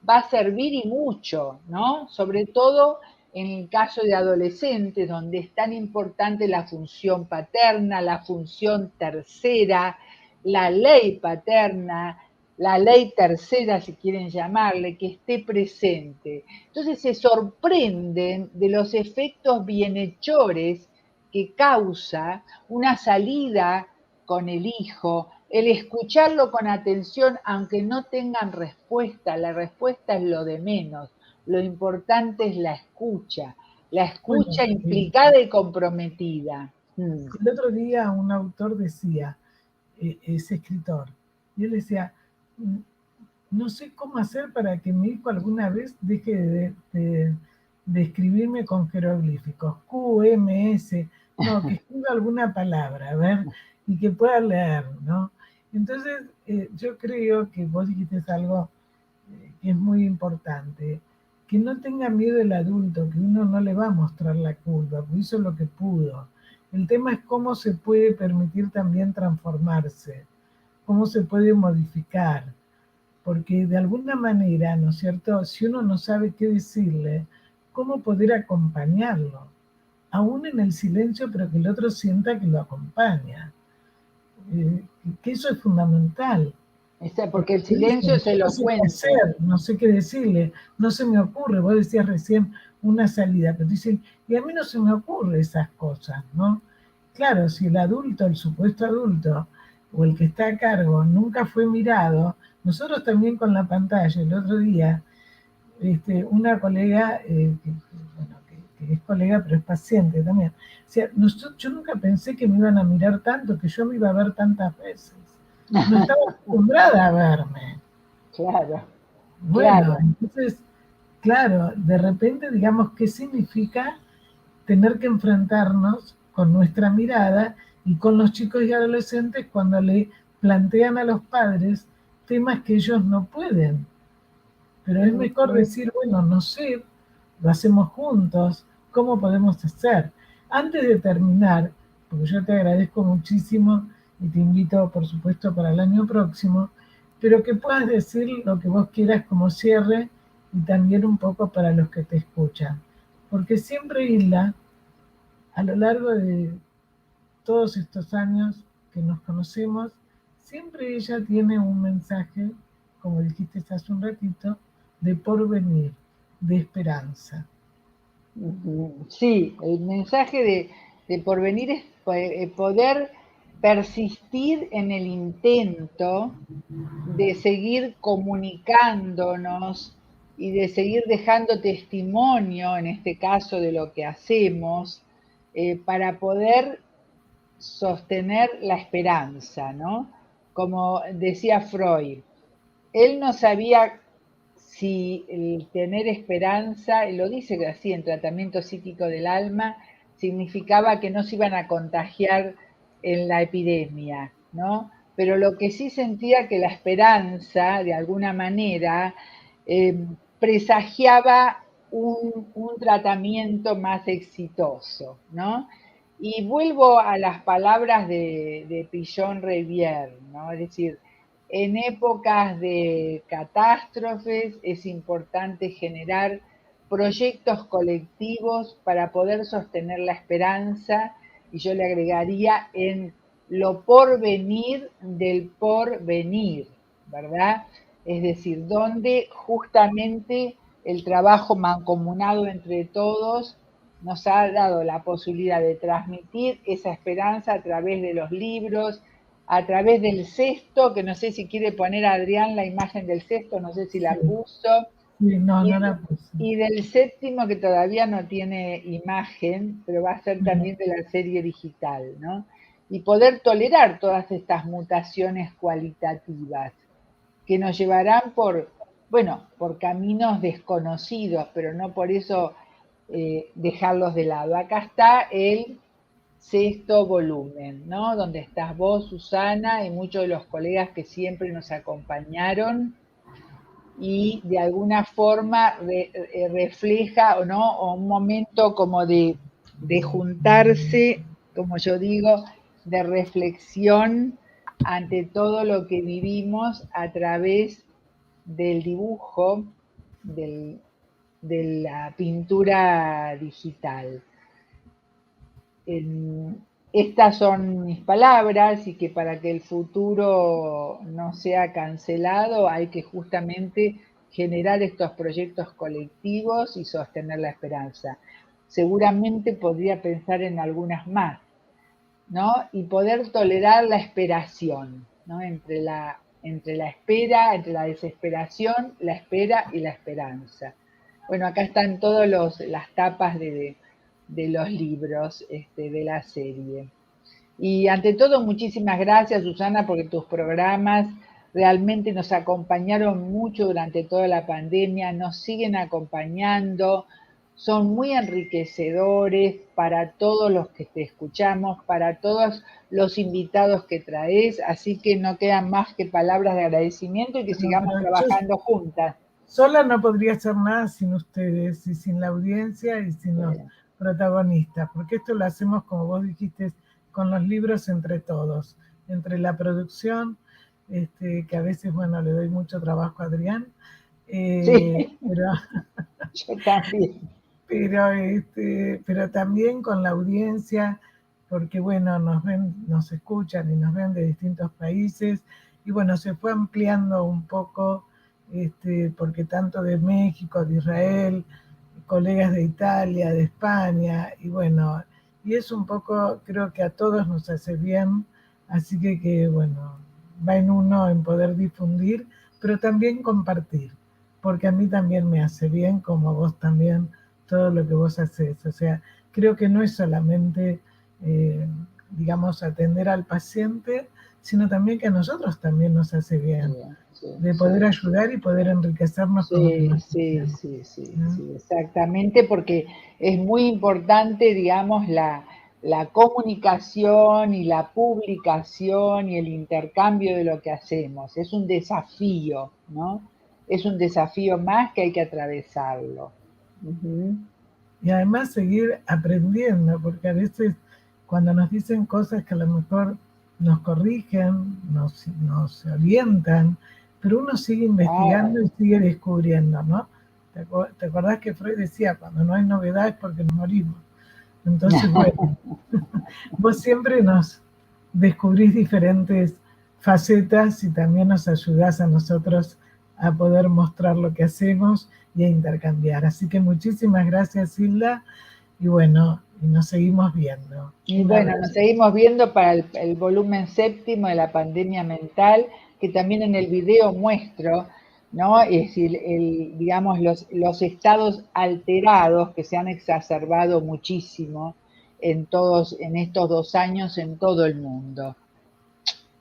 va a servir y mucho, ¿no? Sobre todo en el caso de adolescentes, donde es tan importante la función paterna, la función tercera, la ley paterna, la ley tercera, si quieren llamarle, que esté presente. Entonces se sorprenden de los efectos bienhechores que causa una salida con el hijo, el escucharlo con atención, aunque no tengan respuesta. La respuesta es lo de menos. Lo importante es la escucha Bueno, implicada y comprometida. el otro día un autor decía, es escritor, y él decía, "Mm, no sé cómo hacer para que mi hijo alguna vez deje de escribirme con jeroglíficos, Q, M, S, no, que escriba alguna palabra, a ver, y que pueda leer, ¿no? Entonces, yo creo que vos dijiste algo que es muy importante, que no tenga miedo el adulto, que uno no le va a mostrar la culpa, porque hizo lo que pudo. El tema es cómo se puede permitir también transformarse, cómo se puede modificar, porque de alguna manera, ¿no es cierto? Si uno no sabe qué decirle, ¿cómo poder acompañarlo? Aún en el silencio, pero que el otro sienta que lo acompaña. Que eso es fundamental. Porque el Porque silencio dicen, es yo no sé qué elocuente. hacer, no sé qué decirle, no se me ocurre. Vos decías recién una salida, pero dicen, y a mí no se me ocurre esas cosas, ¿no? Claro, si el adulto, el supuesto adulto, o el que está a cargo, nunca fue mirado, nosotros también con la pantalla, el otro día, una colega, bueno, que es colega, pero es paciente también, o sea, yo nunca pensé que me iban a mirar tanto, que yo me iba a ver tantas veces. No estaba acostumbrada a verme. Claro, Bueno, claro. entonces, claro, de repente, digamos, ¿qué significa tener que enfrentarnos con nuestra mirada y con los chicos y adolescentes cuando le plantean a los padres temas que ellos no pueden? Pero es mejor decir, bueno, no sé, lo hacemos juntos, ¿cómo podemos hacer? Antes de terminar, porque yo te agradezco muchísimo y te invito, por supuesto, para el año próximo, pero que puedas decir lo que vos quieras como cierre y también un poco para los que te escuchan. Porque siempre Hilda, a lo largo de todos estos años que nos conocemos, siempre ella tiene un mensaje, como dijiste hace un ratito, de porvenir, de esperanza. Sí, el mensaje de porvenir es poder persistir en el intento de seguir comunicándonos y de seguir dejando testimonio, en este caso, de lo que hacemos, para poder sostener la esperanza, ¿no? Como decía Freud, él no sabía si el tener esperanza, y lo dice así en Tratamiento Psíquico del Alma, significaba que no se iban a contagiar en la epidemia, ¿no? Pero lo que sí sentía que la esperanza, de alguna manera, presagiaba un tratamiento más exitoso, ¿no? Y vuelvo a las palabras de Pichon Rivière, ¿no? Es decir, en épocas de catástrofes es importante generar proyectos colectivos para poder sostener la esperanza, y yo le agregaría en lo porvenir del porvenir, ¿verdad? Es decir, donde justamente el trabajo mancomunado entre todos nos ha dado la posibilidad de transmitir esa esperanza a través de los libros, a través del cesto, que no sé si quiere poner a Adrián la imagen del cesto, no sé si Sí, la puso, sí, no, y, no la puse. y del séptimo que todavía no tiene imagen, pero va a ser Bueno, también de la serie digital, ¿no? Y poder tolerar todas estas mutaciones cualitativas que nos llevarán bueno, por caminos desconocidos, pero no por eso dejarlos de lado. Acá está el sexto volumen, ¿no? Donde estás vos, Susana, y muchos de los colegas que siempre nos acompañaron y de alguna forma refleja o no o un momento como de juntarse, como yo digo, de reflexión ante todo lo que vivimos a través del dibujo, del, de la pintura digital. En, estas son mis palabras y que para que el futuro no sea cancelado hay que justamente generar estos proyectos colectivos y sostener la esperanza. Seguramente podría pensar en algunas más, ¿no? Y poder tolerar la esperación, ¿no? Entre la espera, entre la desesperación, la espera y la esperanza. Bueno, acá están todas las tapas de los libros de la serie. Y ante todo, muchísimas gracias, Susana, porque tus programas realmente nos acompañaron mucho durante toda la pandemia, nos siguen acompañando, son muy enriquecedores para todos los que te escuchamos, para todos los invitados que traes, así que no quedan más que palabras de agradecimiento y que sigamos trabajando juntas. Sola no podría hacer nada sin ustedes y sin la audiencia y sin los protagonistas, porque esto lo hacemos, como vos dijiste, con los libros entre todos, entre la producción, que a veces, bueno, le doy mucho trabajo a Adrián, sí, pero, yo también. Pero también con la audiencia, porque bueno, nos ven, nos escuchan y nos ven de distintos países, y bueno, se fue ampliando un poco, porque tanto de México, de Israel, colegas de Italia, de España, y bueno, y es un poco, creo que a todos nos hace bien, así que bueno, va en uno en poder difundir, pero también compartir, porque a mí también me hace bien, como a vos también, todo lo que vos haces. O sea, creo que no es solamente, digamos, atender al paciente, sino también que a nosotros también nos hace bien, de poder ayudar y poder enriquecernos con lo que nos hacemos. Sí, exactamente, porque es muy importante, digamos, la comunicación y la publicación y el intercambio de lo que hacemos. Es un desafío, ¿no? Es un desafío más que hay que atravesarlo. Uh-huh. Y además seguir aprendiendo, porque a veces cuando nos dicen cosas que a lo mejor nos corrigen, nos orientan, pero uno sigue investigando y sigue descubriendo, ¿no? ¿Te acordás que Freud decía, cuando no hay novedad es porque nos morimos? Entonces, bueno, vos siempre nos descubrís diferentes facetas y también nos ayudás a nosotros a poder mostrar lo que hacemos y a intercambiar. Así que muchísimas gracias, Hilda, y bueno, y nos seguimos viendo. Y bueno, nos seguimos viendo para el volumen 7 de la pandemia mental, que también en el video muestro, ¿no? Es decir, digamos, los estados alterados que se han exacerbado muchísimo en estos 2 años en todo el mundo.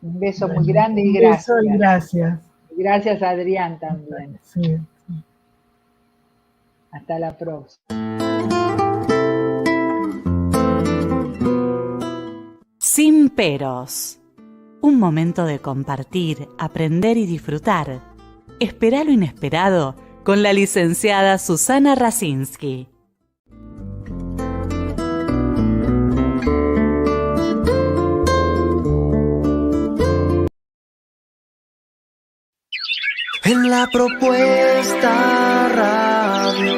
Un beso muy grande y gracias. Un beso y gracias. Gracias, Adrián, también. Sí. Hasta la próxima. Sin peros. Un momento de compartir, aprender y disfrutar. Espera lo inesperado con la licenciada Susana Rasinski. En la propuesta radio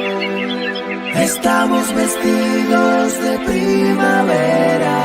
estamos vestidos de primavera.